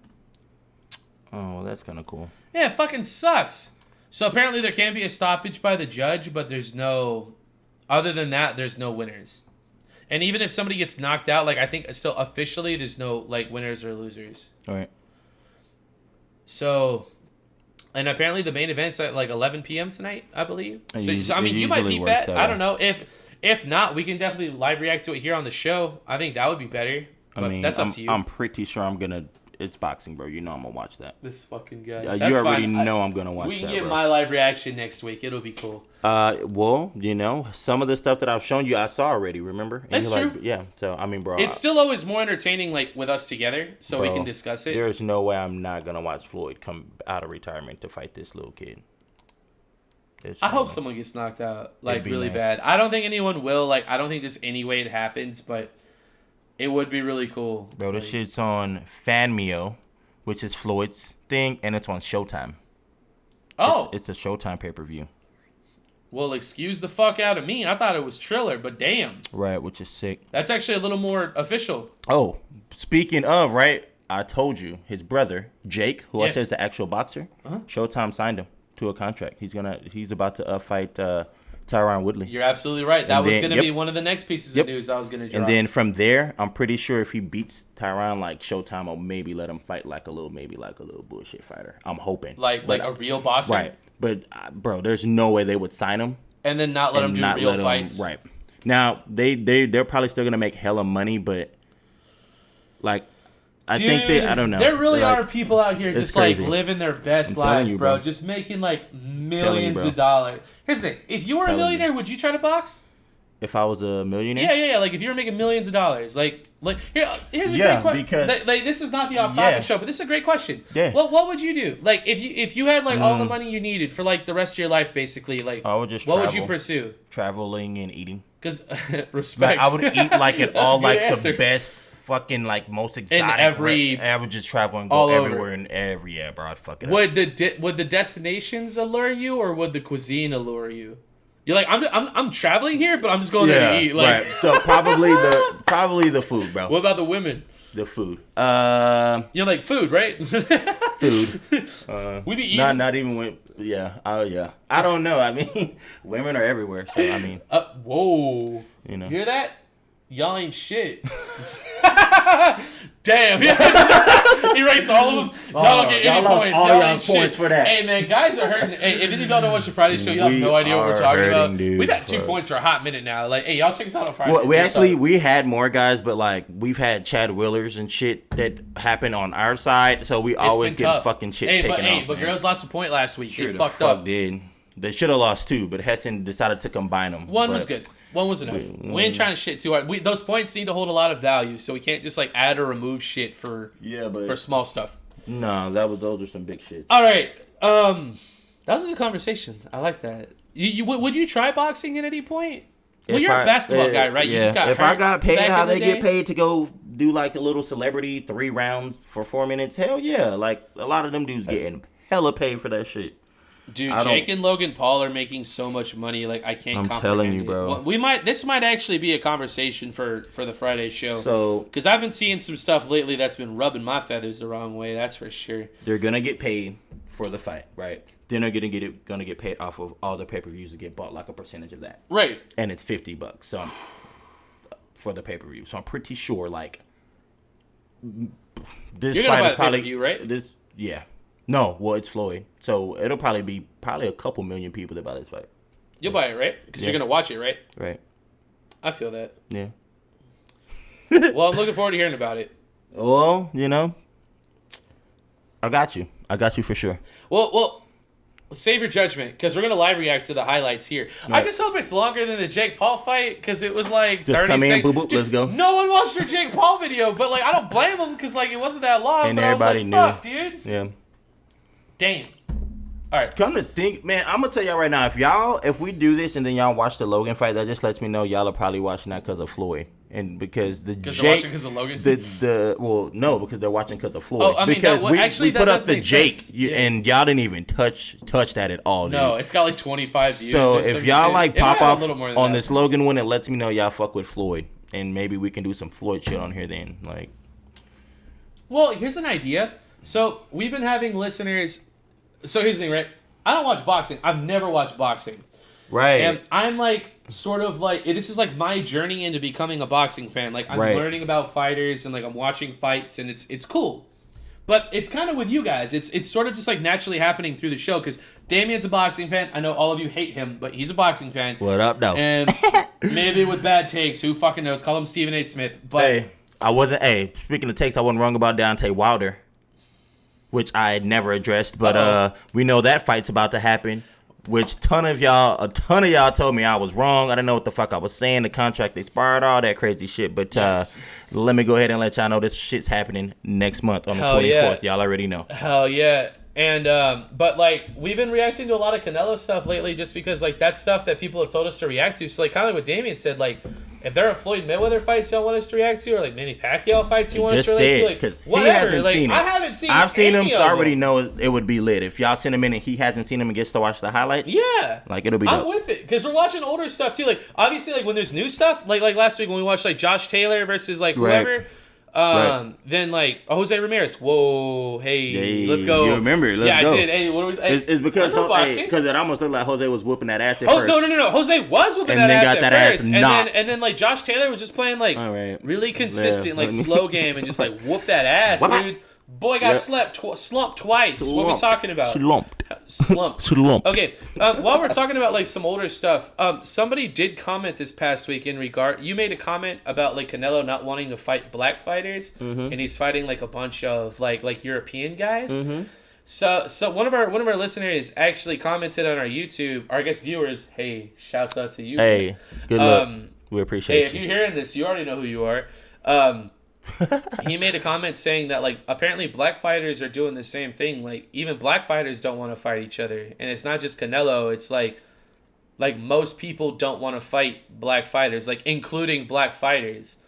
Oh, well, that's kind of cool. Yeah, it fucking sucks. So apparently there can be a stoppage by the judge, but there's no... Other than that, there's no winners. And even if somebody gets knocked out, like, I think still officially there's no, like, winners or losers. All right. So... And apparently the main event's at, like, 11 p.m. tonight, I believe. So I mean, you might beat that. I don't know. If not, we can definitely live react to it here on the show. I think that would be better. But I mean, that's up to you. I'm pretty sure I'm going to... It's boxing, bro. You know I'm going to watch that. This fucking guy. You already know I'm going to watch that, We can get bro. my live reaction next week. It'll be cool. Well, you know, some of the stuff that I've shown you, I saw already, remember? And That's true. Like, yeah, so, I mean, bro. It's still always more entertaining, like, with us together, so we can discuss it. There's no way I'm not going to watch Floyd come out of retirement to fight this little kid. I hope someone gets knocked out, like, really nice. bad. I don't think anyone will. Like, I don't think there's any way it happens, but it would be really cool. Bro, this shit's on Fanmio, which is Floyd's thing, and it's on Showtime. Oh. It's a Showtime pay-per-view. Well, excuse the fuck out of me. I thought it was Triller, but damn. Right, which is sick. That's actually a little more official. Oh, speaking of, right, I told you, his brother, Jake, who I said is the actual boxer, Showtime signed him to a contract. He's about to fight Tyron Woodley. You're absolutely right. That was going to be one of the next pieces of news I was going to drop. And then from there, I'm pretty sure if he beats Tyron, like, Showtime will maybe let him fight like a little bullshit fighter. I'm hoping. Like a real boxer? Right. But, bro, there's no way they would sign him. And then not let him do real fights. Right. Now, they're probably still going to make hella money, but, like, I don't know. There really are people out here just, crazy. like, living their best lives, bro. Just making, like, millions of dollars. Here's the thing. If you were a millionaire, would you try to box? If I was a millionaire? Yeah. Like, if you were making millions of dollars. Here's a great question. Because... Like, this is not the off-topic show, but this is a great question. Yeah. What would you do? Like, if you had, like, all the money you needed for, like, the rest of your life, basically, like, I would just what would you pursue? Traveling and eating. Because, respect. Like, I would eat, like, in all, like, answer. the best... fucking, like, most exotic. I would just travel and go everywhere and bro. I'd fuck it up. Would the destinations allure you, or would the cuisine allure you? You're like, I'm traveling here, but I'm just going there to eat. Like, right. So probably the food, bro. What about the women? The food. You're like, food, right? Food. We be eating. Not even when. Yeah. Oh yeah. I don't know. I mean, women are everywhere. So I mean. Whoa. You know. Hear that? Y'all ain't shit. Damn. Erase all of them. Y'all don't get any points. All y'all y'all's points for that. Hey, man, guys are hurting. Hey, if any of y'all don't watch the Friday show, y'all have no idea what we're talking about. Dude, we've had 2 points for a hot minute now. Like, hey, y'all check us out on Friday. Well, we had more guys, but, like, we've had Chad Willers and shit that happened on our side, so we always get fucking shit taken off. But girls lost a point last week. Sure, they fucked up. Did. They should have lost 2, but Hessen decided to combine them. One was good. One was enough. We ain't trying to shit too hard. Those points need to hold a lot of value, so we can't just, like, add or remove shit for small stuff. No, those are some big shits. All right. That was a good conversation. I like that. Would you try boxing at any point? Well, you're a basketball guy, right? Yeah. You just got if hurt I got paid back how in the they day? get paid to go do, like, a little celebrity 3 rounds for 4 minutes, hell yeah. Like, a lot of them dudes getting hella paid for that shit. Dude, Jake and Logan Paul are making so much money. Like I can't. I'm telling you, bro. Well, this might actually be a conversation for the Friday show. So, because I've been seeing some stuff lately that's been rubbing my feathers the wrong way. That's for sure. They're gonna get paid for the fight, right? Then they're gonna get paid off of all the pay-per-views that get bought, like a percentage of that, right? And it's $50, so for the pay-per-view. So I'm pretty sure, like, this You're fight buy is the probably pay-per-view, right? Yeah. No, well, it's Floyd, so it'll probably be a couple million people that buy this fight. You'll buy it, right? Because you're gonna watch it, right? Right. I feel that. Yeah. Well, I'm looking forward to hearing about it. Well, I got you. I got you for sure. Well, save your judgment because we're gonna live react to the highlights here. Right. I just hope it's longer than the Jake Paul fight because it was like just 30 come in, seconds. boop, boop, let's go. No one watched your Jake Paul video, but like I don't blame him because like it wasn't that long. And but everybody I was knew. like, fuck, dude. Yeah. Damn. All right. Come to think, man, I'm gonna tell y'all right now, if we do this and then y'all watch the Logan fight, that just lets me know y'all are probably watching that because of Floyd, and because they're watching because of Logan. No, because they're watching because of Floyd. Oh, I mean, because we that put up does the make Jake, sense. and y'all didn't even touch that at all. No, dude. it's got like 25 views. So if y'all like pop off on that. this Logan one, it lets me know y'all fuck with Floyd, and maybe we can do some Floyd shit on here then. Like, well, here's an idea. So we've been having listeners. So here's the thing, right? I don't watch boxing. I've never watched boxing. Right. And I'm like, sort of like, this is like my journey into becoming a boxing fan. Like, I'm learning about fighters and like I'm watching fights and it's cool. But it's kind of with you guys. It's sort of just like naturally happening through the show because Damien's a boxing fan. I know all of you hate him, but he's a boxing fan. What up, though? And maybe with bad takes, who fucking knows? Call him Stephen A. Smith. But speaking of takes, I wasn't wrong about Deontay Wilder, which I had never addressed, but we know that fight's about to happen. Which a ton of y'all told me I was wrong. I didn't know what the fuck I was saying. The contract expired, all that crazy shit. But let me go ahead and let y'all know this shit's happening next month on the 24th. Yeah. Y'all already know. Hell yeah. And but like we've been reacting to a lot of Canelo stuff lately, just because like that's stuff that people have told us to react to. So like kind of like what Damien said, like if there are Floyd Mayweather fights y'all want us to react to, or like Manny Pacquiao fights you want us to relate to, like whatever. Like I haven't seen. I've seen him, so I already know it would be lit. If y'all send him in and he hasn't seen him and gets to watch the highlights, yeah, like it'll be. I'm dope. with it because we're watching older stuff too. Like obviously, like when there's new stuff, like last week when we watched like Josh Taylor versus like whoever. Right. Then like Jose Ramirez. Whoa, hey, let's go. You remember? Let's go. I did. Hey, what are we? Hey, it's because it almost looked like Jose was whooping that ass at first. No. Jose was whooping that ass at first, knocked. and then like Josh Taylor was just playing like really consistent, like slow game, and just like whoop that ass, dude. Boy got slumped twice. What are we talking about? Slumped. Okay. While we're talking about like some older stuff, somebody did comment this past week in regard. You made a comment about like Canelo not wanting to fight black fighters, and he's fighting like a bunch of like European guys. So one of our listeners actually commented on our YouTube. Our guest viewers, hey, shouts out to you. Hey, good luck. We appreciate you. Hey, if you're hearing this, you already know who you are. He made a comment saying that like apparently black fighters are doing the same thing. Like even black fighters don't want to fight each other, and it's not just Canelo. It's like most people don't want to fight black fighters, like including black fighters.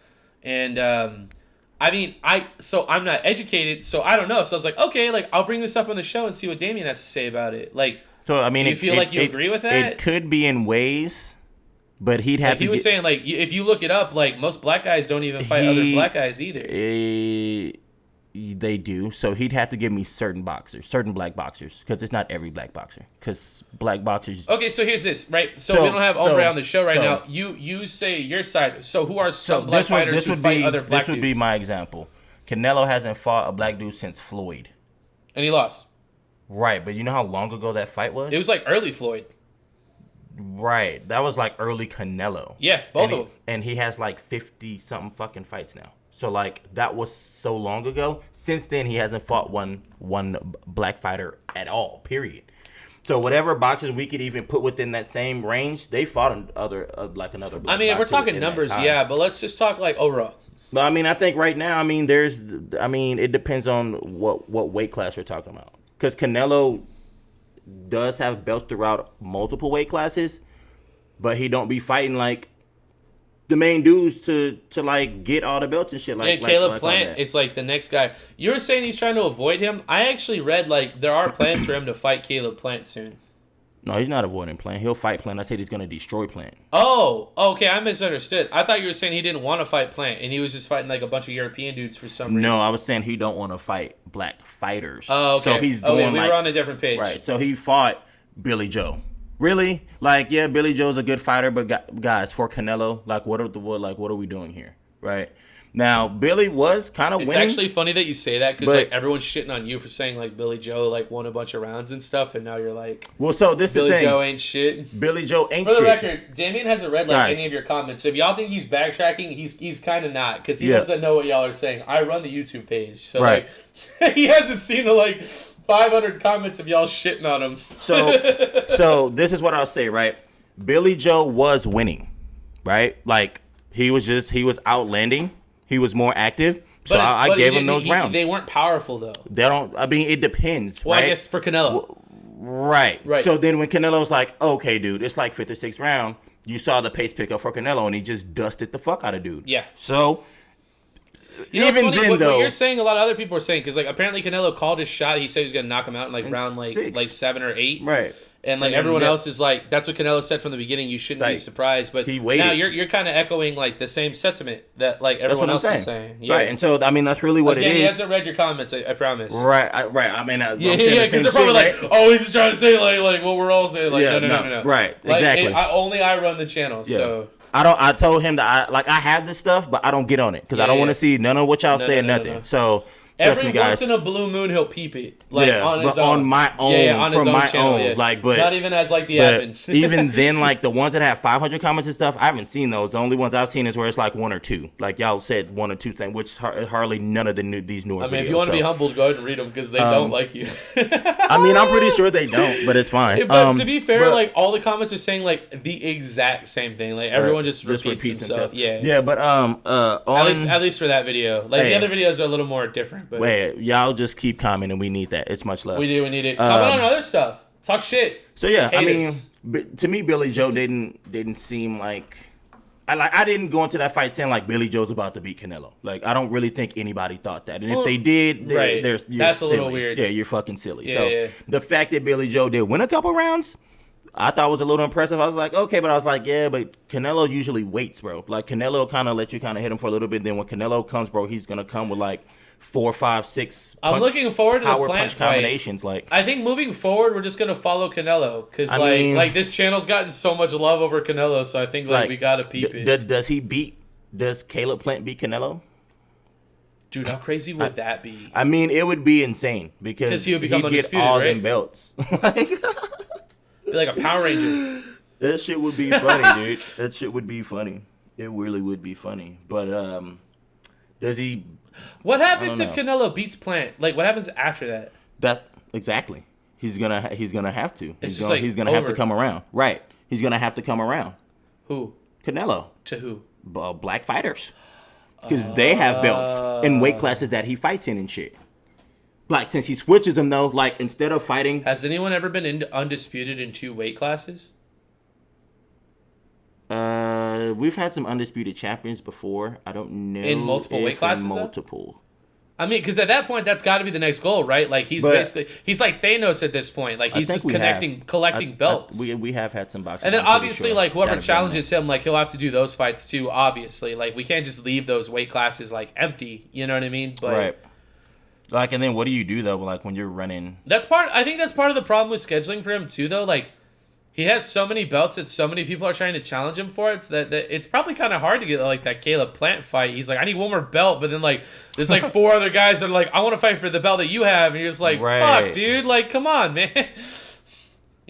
And I mean, I'm not educated, so I don't know. So I was like, okay, like I'll bring this up on the show and see what Damien has to say about it. Like, so I mean, do you feel like you agree with that? It could be in ways. But he'd have like he was saying, like, if you look it up, like, most black guys don't even fight other black guys either. They do. So he'd have to give me certain black boxers, because it's not every black boxer. Because black boxers... Okay, so here's this, right? So we don't have Ombre on the show right now. You say your side. So who are some black fighters who fight other black dudes? This would be my example. Canelo hasn't fought a black dude since Floyd. And he lost. Right, but you know how long ago that fight was? It was like early Floyd. Right. That was like early Canelo. Yeah, both of them. And he has like 50-something fucking fights now. So like that was so long ago. Since then, he hasn't fought one black fighter at all, period. So whatever boxers we could even put within that same range, they fought another black I mean, if we're talking numbers, yeah, but let's just talk like overall. But I mean, I think right now, it depends on what weight class we're talking about. Because Canelo does have belts throughout multiple weight classes, but he don't be fighting like the main dudes to like get all the belts and shit. Like Caleb Plant is like the next guy. You were saying he's trying to avoid him. I actually read like there are plans for him to fight Caleb Plant soon. No, he's not avoiding Plant. He'll fight Plant. I said he's going to destroy Plant. Oh, okay. I misunderstood. I thought you were saying he didn't want to fight Plant, and he was just fighting like a bunch of European dudes for some reason. No, I was saying he don't want to fight black fighters. Oh, okay. So he's doing we were on a different page. Right. So he fought Billy Joe. Really? Like, yeah, Billy Joe's a good fighter, but guys, for Canelo, like, what are we doing here? Right. Now, Billy was kind of winning. It's actually funny that you say that because like everyone's shitting on you for saying like Billy Joe like won a bunch of rounds and stuff, and now you're like, well, so this Billy the thing. Joe ain't shit. Billy Joe ain't shit. For the shit. record, Damien hasn't read like Guys. any of your comments. So if y'all think he's backtracking, he's kind of not because he doesn't know what y'all are saying. I run the YouTube page, so like he hasn't seen the like 500 comments of y'all shitting on him. So this is what I'll say, right? Billy Joe was winning, right? Like he was outlanding. He was more active, so I gave him those rounds. They weren't powerful though. They don't. I mean, it depends. Well, right? I guess for Canelo, right. So then when Canelo's like, okay, dude, it's like 5th or 6th round, you saw the pace pick up for Canelo, and he just dusted the fuck out of dude. Yeah. So even then, what you're saying, a lot of other people are saying because like apparently Canelo called his shot. He said he was gonna knock him out in like round like 7 or 8. Right. And like everyone else is like, that's what Canelo said from the beginning. You shouldn't be surprised, but now you're kind of echoing like the same sentiment that like everyone else is saying. Yeah. Right, and so I mean that's really what it is. He hasn't read your comments, I promise. Right. I mean, because they're probably like, oh, he's just trying to say like what we're all saying. Like, no. Right, like, exactly. I run the channel, so. I told him that I have this stuff, but I don't get on it because I don't want to see none of what y'all say or nothing. No. So. Trust me, guys. Once in a blue moon, he'll peep it. Like, on his but own. on my own. On his own channel, Like, but not even as like the admin. Even then, like the ones that have 500 comments and stuff, I haven't seen those. The only ones I've seen is where it's like 1 or 2. Like y'all said 1 or 2 things, which hardly none of these newer videos. I mean, if you want to be humbled, go ahead and read them because they don't like you. I mean, I'm pretty sure they don't, but it's fine. But to be fair, like all the comments are saying like the exact same thing. Like everyone just repeats himself. Yeah, but at least for that video, like the other videos are a little more different. But y'all just keep commenting. We need that. It's much love. We need it. Comment on other stuff. Talk shit. So yeah, I mean, to me, Billy Joe didn't seem like I didn't go into that fight saying like Billy Joe's about to beat Canelo. Like I don't really think anybody thought that, and if they did, that's silly. A little weird. Yeah, you're fucking silly. The fact that Billy Joe did win a couple rounds, I thought was a little impressive. I was like, okay, but I was like, yeah, but Canelo usually waits, bro. Like Canelo kind of let you kind of hit him for a little bit. Then when Canelo comes, bro, he's gonna come with like 4, 5, 6. I'm looking forward to the Plant fight. Combinations. Like I think moving forward, we're just gonna follow Canelo because like this channel's gotten so much love over Canelo, so I think like we gotta peep it. Does Caleb Plant beat Canelo? Dude, how crazy would that be? I mean, it would be insane because he would become undisputed, get all right? them belts. Be like a Power Ranger. That shit would be funny, dude. That shit would be funny. It really would be funny. But does he? What happens if Canelo beats Plant? Like, what happens after that? That exactly. He's gonna have to. He's gonna have to come around. Right. He's gonna have to come around. Who? Canelo. To who? Black fighters. Because they have belts in weight classes that he fights in and shit. Like since he switches them though, like instead of fighting. Has anyone ever been undisputed in 2 weight classes? We've had some undisputed champions before. I don't know in multiple weight classes. Multiple. I mean, because at that point, that's got to be the next goal, right? Like he's like Thanos at this point. Like he's just collecting belts. We have had some boxing, and then obviously, like whoever challenges him, like he'll have to do those fights too. Obviously, like we can't just leave those weight classes like empty. You know what I mean? But, right. Like, and then what do you do though? Like when you're running. I think that's part of the problem with scheduling for him too, though. Like. He has so many belts that so many people are trying to challenge him for it. That it's probably kind of hard to get like that Caleb Plant fight. He's like, I need one more belt, but then like there's like 4 other guys that are like, I want to fight for the belt that you have, and you're just like, fuck, dude, like come on, man.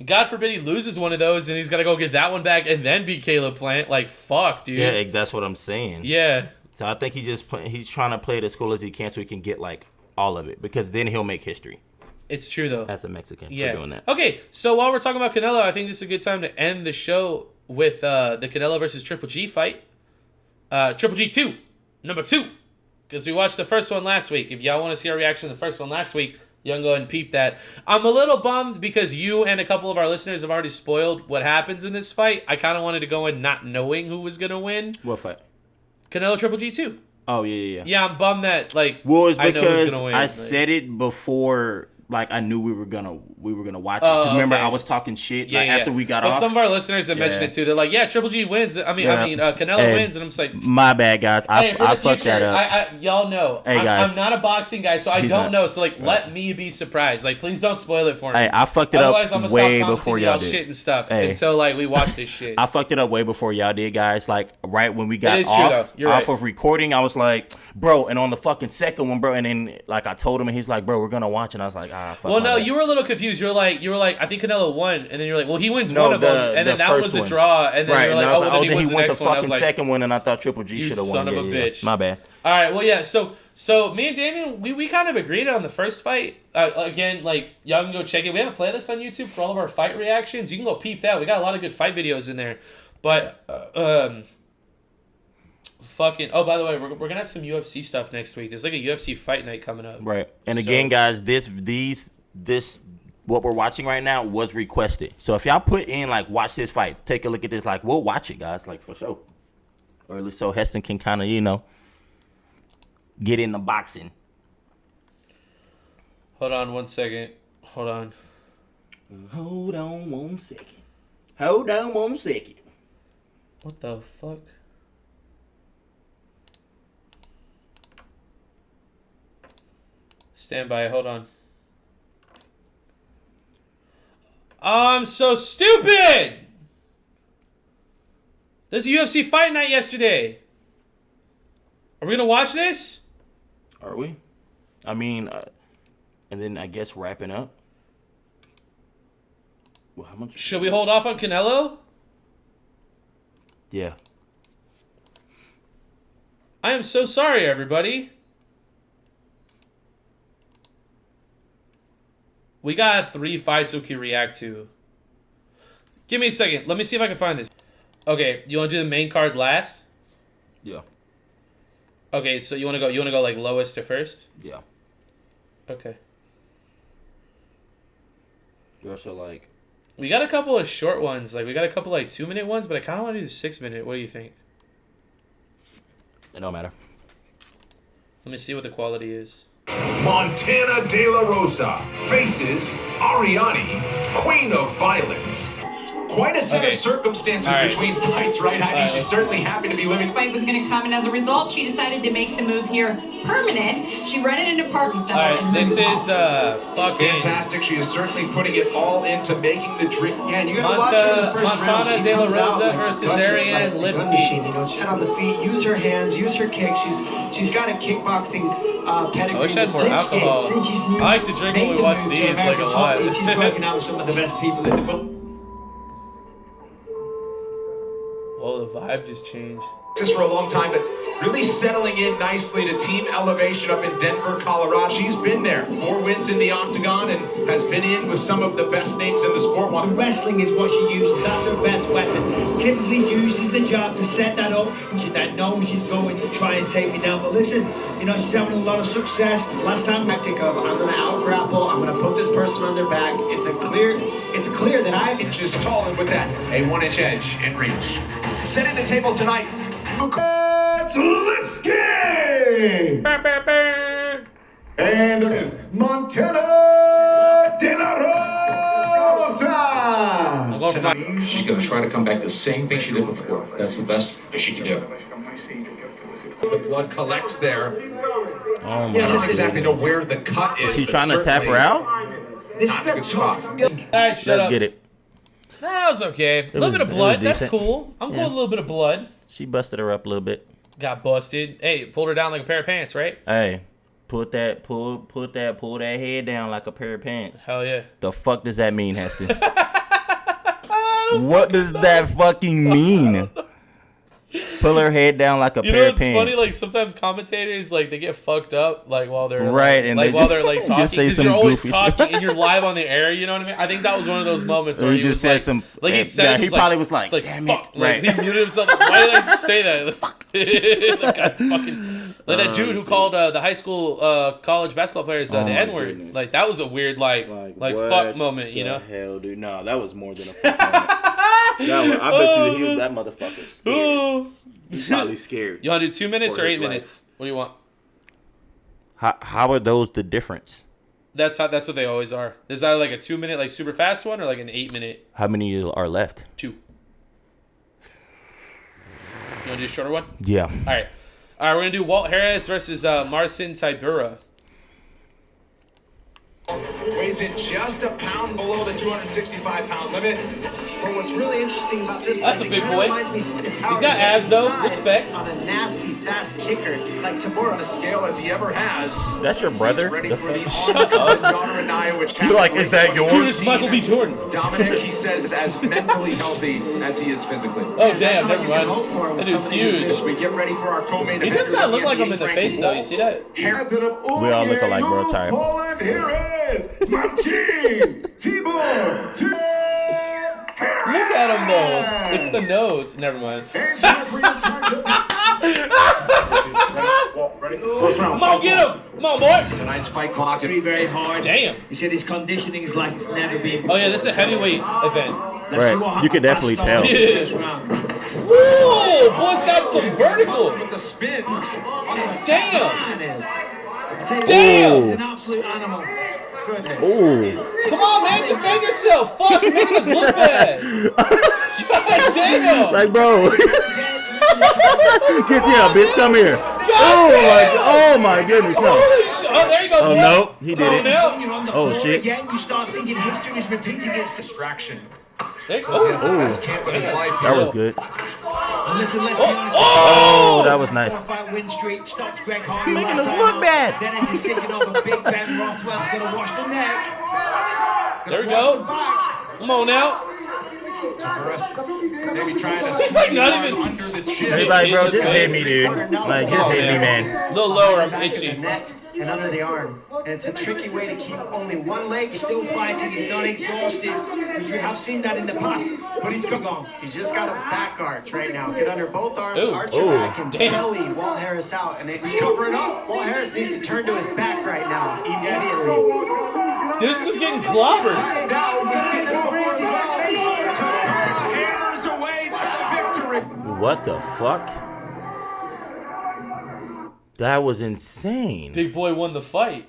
God forbid he loses one of those and he's got to go get that one back and then beat Caleb Plant. Like fuck, dude. Yeah, that's what I'm saying. Yeah. So I think he's trying to play it as cool as he can so he can get like all of it because then he'll make history. It's true, though. As a Mexican for doing that. Okay, so while we're talking about Canelo, I think this is a good time to end the show with the Canelo versus Triple G fight. Triple G 2, number 2. Because we watched the first one last week. If y'all want to see our reaction to the first one last week, you can go ahead and peep that. I'm a little bummed because you and a couple of our listeners have already spoiled what happens in this fight. I kind of wanted to go in not knowing who was going to win. What fight? Canelo Triple G 2. Oh, yeah. Yeah, I'm bummed that, like, well, it's I know who's because going to win. I said it before like I knew we were gonna watch it. 'Cause remember, okay. I was talking shit Yeah, after we got off. But some of our listeners have mentioned it too. They're like, "Yeah, Triple G wins." Canelo wins, and I'm just like, my bad, guys. I fucked that up. Y'all know, Hey, guys. I'm not a boxing guy, so I don't know. So like, let me be surprised. Like, please don't spoil it for me. Hey, I fucked it Otherwise, I'm up gonna way stop before commenting y'all y'all did. shit and stuff Hey. until like we watch this shit. I fucked it up way before y'all did, guys. Like right when we got is true, off though. You're right. of recording, I was like, bro, and on the fucking second one, bro, and then like I told him, and he's like, bro, we're gonna watch, and I was like, fuck. Well, no, my bad. you were a little confused. You were like, I think Canelo won, and then you're like, well, he wins one of them, and then that first was a one. draw, and then Right, you're like, and I was well, then he then wins he the went next the one. I was fucking like, second one, and I thought Triple G you should have won. son of a bitch. My bad. All right, well, yeah, so me and Damien, we kind of agreed on the first fight. Again, like, y'all can go check it. We have a playlist on YouTube for all of our fight reactions. You can go peep that. We got a lot of good fight videos in there. But, oh, by the way, we're going to have some UFC stuff next week. There's like a UFC fight night coming up. Right. And again, guys, this what we're watching right now was requested. So if y'all put in, like, watch this fight, take a look at this, like, we'll watch it, guys, like, for sure. Or at least so Heston can kind of, get into boxing. Hold on 1 second. Hold on 1 second. What the fuck? Stand by. Hold on. I'm so stupid! There's a UFC fight night yesterday. Are we gonna watch this? Are we? I mean, and then I guess wrapping up. Well, how much? Should we hold off on Canelo? Yeah. I am so sorry, everybody. We got 3 fights we can react to. Give me a second. Let me see if I can find this. Okay, you want to do the main card last? Yeah. Okay, so you want to go like lowest to first? Yeah. Okay. You're also like. We got a couple of short ones. Like we got a couple like 2-minute ones, but I kind of want to do 6-minute. What do you think? It don't matter. Let me see what the quality is. Montana De La Rosa faces Ariane, Queen of Violence. Quite a set of circumstances between fights, right, Heidi? She's certainly happy to be living. Fight was going to come, and as a result, she decided to make the move here permanent. She ran it into parking center. All right, this is fucking fantastic. She is certainly putting it all into making the dream. Yeah, and you gotta watch her in the first round. Montana She De La comes out Rosa like versus gun- Ariane like gun Lipski. machine, you know, shead on the feet, use her hands, use her kicks. She's got a kickboxing pedigree. I wish I had more alcohol. I like to drink when we watch these like a lot. She's working out with some of the best people in the world. Oh, the vibe just changed. This for a long time, but really settling in nicely to team elevation up in Denver, Colorado. She's been there, 4 wins in the octagon, and has been in with some of the best names in the sport. Wrestling is what she uses. That's her best weapon. Typically uses the jab to set that up. She that knows she's going to try and take me down. But listen, you know, she's having a lot of success. Last time, tactic of I'm going to out grapple. I'm going to put this person on their back. It's clear that I inches tall, and with that, a 1-inch edge in reach. Setting the table tonight. It's Lipski! And it is Montana De La Rosa. She's going to try to come back the same thing she did before. That's the best she can do. The blood collects there. Oh my I don't exactly know where the cut is. Is she trying to tap her out? This Not is a good spot. All right, shut Let's up. get it. That was okay. A little was- bit of it was blood. That's decent. cool. I'm cool with a little bit of blood. She busted her up a little bit. Got busted. Hey, pulled her down like a pair of pants, right? Hey, pull that head down like a pair of pants. Hell yeah. The fuck does that mean, Heston? What does that fucking mean? Pull her head down like a You know pair of what's pants. funny? Like sometimes commentators like they get fucked up like while they're Right, and like they while they're like just talking say because some you're always goofy talking shit. and you're live on the air. You know what I mean? I think that was one of those moments where He he just was said like, some- like he said yeah, it he was probably was like, "Damn it," fuck. right. Like, he muted himself. Like, why did I say that? Fuck. Like, I fucking like that dude who called the high school college basketball players the my N word. goodness. Like that was a weird like what fuck moment. You the know? hell, dude? No, that was more than a fuck moment. I bet you that motherfucker scared. He's probably scared. You want to do 2 minutes For or his 8 minutes? What do you want? How are those the difference? That's what they always are. There's either like a 2-minute like super fast one or like an 8-minute. How many are left? 2. You want to do a shorter one? Yeah. All right. We're gonna do Walt Harris versus Marcin Tybura. Weighs in just a pound below the 265-pound limit. But what's really interesting about this, That's a big boy. He's got abs though. Respect. On a nasty, fast kicker like Tybura. The scale as he ever has. Is that your brother? Ready The for the fuck? honor of his daughter Anaya, which You're like, is that yours? Dude, it's Michael B. Jordan. Dominic, he says, is as mentally healthy as he is physically. Oh damn, never mind. That dude's huge. As we get ready for our co-main He event. does not look like him in the face though. You see that? We all look alike, bro. Tired. Poland, here is Marcin Tybura. Look at him though. It's the nose. Never mind. Come on, get him. Come on, boy. Tonight's fight clock will be very hard. Damn. He said his conditioning is like it's never been. Oh yeah, this is a heavyweight event. Right. You can definitely tell. Yeah. Whoa, boy's got some vertical. With the spin. Damn. Damn. Damn. He's an absolute animal. Goodness. Ooh. Come on, man, defend yourself. Fuck, you're making us look bad. God damn. Like, bro. Get down, bitch. Come here. Oh my goodness. No. Oh, there you go. Oh, boy. no. He did it. No. Oh, shit. Again, you start thinking history is repeating itself. Distraction. There you go. Best camp of his life. That was good. And listen, let's be honest. Oh, that was nice. Win streak stopped Greg Hardy. Making us look bad. Then a decision over Big Ben Rothwell's going to wash the neck. There we go. Come on now. Maybe trying to He's like not even under the chin. He's like, bro, just hit me, dude. Like, just hit me, man. A little lower, I'm The itchy. neck and under the arm. And it's a tricky way to keep only one leg. He's still fighting. He's not exhausted. We have seen that in the past. But he's gone. He's just got a back arch right now. Get under both arms, Ooh. arch your back, and Damn. belly Walt Harris out. And it's covering up. Walt Harris needs to turn to his back right now, immediately. This is getting clobbered. Hammers away to the victory. What the fuck? That was insane. Big boy won the fight.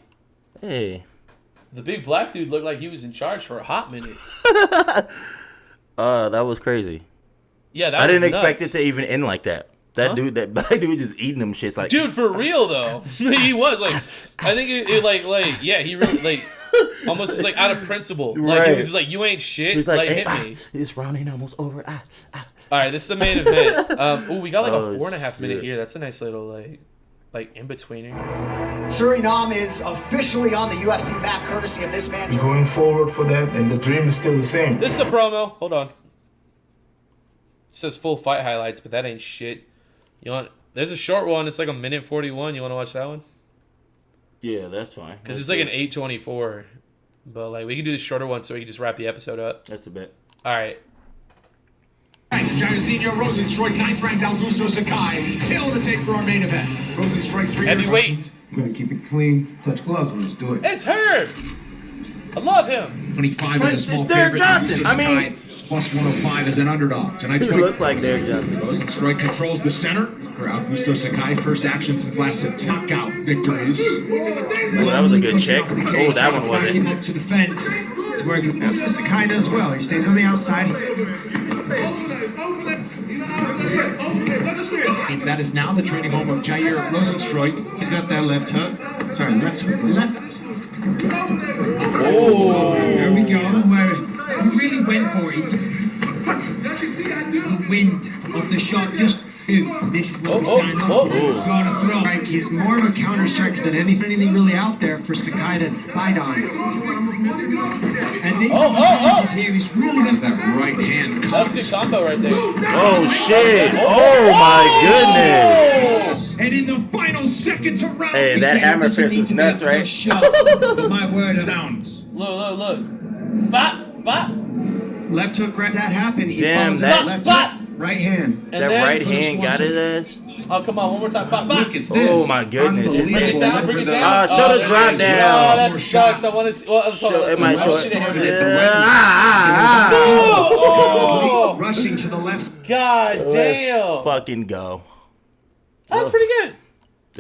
Hey. The big black dude looked like he was in charge for a hot minute. That was crazy. Yeah, that I was didn't expect it nuts. to even end like that. That dude, that black dude, just eating them shits like. Dude, for real though, he was like, I think it yeah, he really like almost just like out of principle. Like he was just like, you ain't shit. He's Like, hey, hit me. This round ain't almost over. All right, this is the main event. We got like Oh, a 4.5 minute shit. here. That's a nice little like in betweener. Suriname is officially on the UFC map, courtesy of this man. Going forward for that, and the dream is still the same. This is a promo. Hold on. It says full fight highlights, but that ain't shit. You want? There's a short one. It's like a minute 41. You want to watch that one? Yeah, that's fine. Because it's like an 8:24. But like we can do the shorter one so we can just wrap the episode up. That's a bit. All right. Jairzinho Rozenstruik, 9th ranked Augusto Sakai. Tail the tape for our main event. Rozenstruik, 3 Heavyweight. We're gonna keep it clean, touch gloves, let's do it. It's Herb. I love him. 25 as a small Derek favorite. Johnson. I mean- Sakai, plus 105 as an underdog. Tonight's He fight. looks like Derek Johnson. Rozenstruik controls the center for Augusto Sakai. First action since last September. Knockout victories. Oh, that was a good check. Oh, that one Back him wasn't. up to the fence. It's where he That's what Sakai does well. He stays on the outside. That is now the training home of Jair Rozenstruik. He's got that left hook. Sorry, left. Oh. There we go. Where he really went for it. The wind of the shot just. This is what we signed up for. He's gonna throw. Like, he's more of a counter striker than anything really out there for Sakai to bite on. And these here, he's really That's that right hand. That's a good combo right there. Oh shit! Oh my goodness! And in the final seconds of round, Hey, that hammer fist was nuts, right? My word of bounds. Look. Bop. Left hook, right. That happened. He Damn, follows that- that left Bop. hook. Right hand. And That then right put a hand got switch. his ass. Oh, come on, one more time. Bop. Look at this. Oh my goodness! His Bring it hand- down, bring it down. Show the there drop it is. down. Oh, that sucks. I want to see. Well, Show, it might show it. Oh, Rushing to the left. God damn. Let's fucking go. That was pretty good.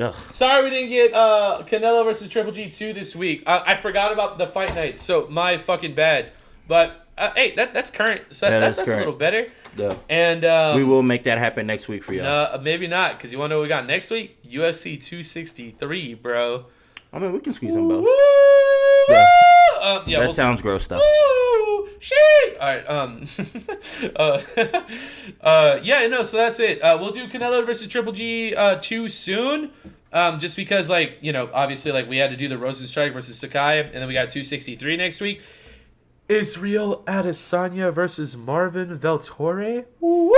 Ugh. Sorry we didn't get Canelo versus Triple G 2 this week. I forgot about the fight night, so my fucking bad. But hey, that's current. So that's current. A little better. Yeah. And we will make that happen next week for y'all. Maybe not, because you want to know what we got next week? UFC 263, bro. I mean, we can squeeze them both. Yeah, that sounds gross stuff. Shit. All right. So that's it. We'll do Canelo versus Triple G 2 soon. Just because, like, you know, obviously, like, we had to do the Rozenstruik versus Sakai, and then we got 263 next week. Israel Adesanya versus Marvin Vettori. Woo!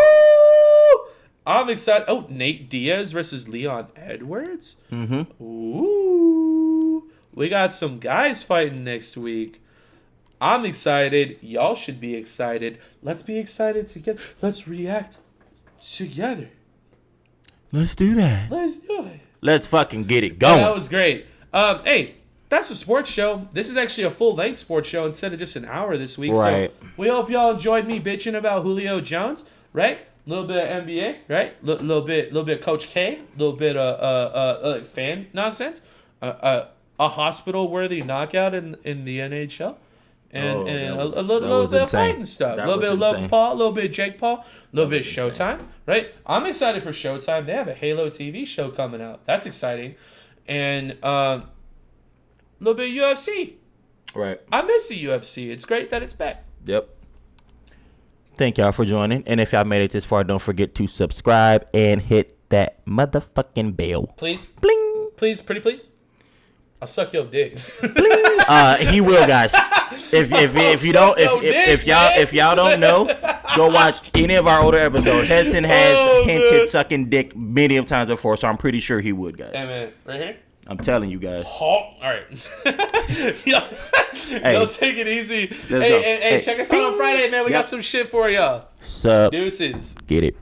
I'm excited. Oh, Nate Diaz versus Leon Edwards. Mm-hmm. Ooh. We got some guys fighting next week. I'm excited. Y'all should be excited. Let's be excited together. Let's react together. Let's do that. Let's do it. Let's fucking get it going. That was great. Hey, that's a sports show. This is actually a full-length sports show instead of just an hour this week. Right. So we hope y'all enjoyed me bitching about Julio Jones, right? A little bit of NBA, right? Little bit of Coach K, a little bit of fan nonsense, a hospital-worthy knockout in the NHL. And a little bit of fighting stuff. A little bit of Logan Paul, a little bit of Jake Paul, a little bit of Showtime, right? I'm excited for Showtime. They have a Halo TV show coming out. That's exciting. And a little bit of UFC. Right. I miss the UFC. It's great that it's back. Yep. Thank y'all for joining. And if y'all made it this far, don't forget to subscribe and hit that motherfucking bell. Please. Bling. Please, pretty please. I'll suck your dick. He will, guys. If y'all don't know, go watch any of our older episodes. Hudson has hinted sucking dick many of times before, so I'm pretty sure he would, guys. Hey man, right here. I'm telling you guys. All right. Yo, take it easy. Hey, check us out on Friday, man. We got some shit for y'all. Sup. Deuces. Get it.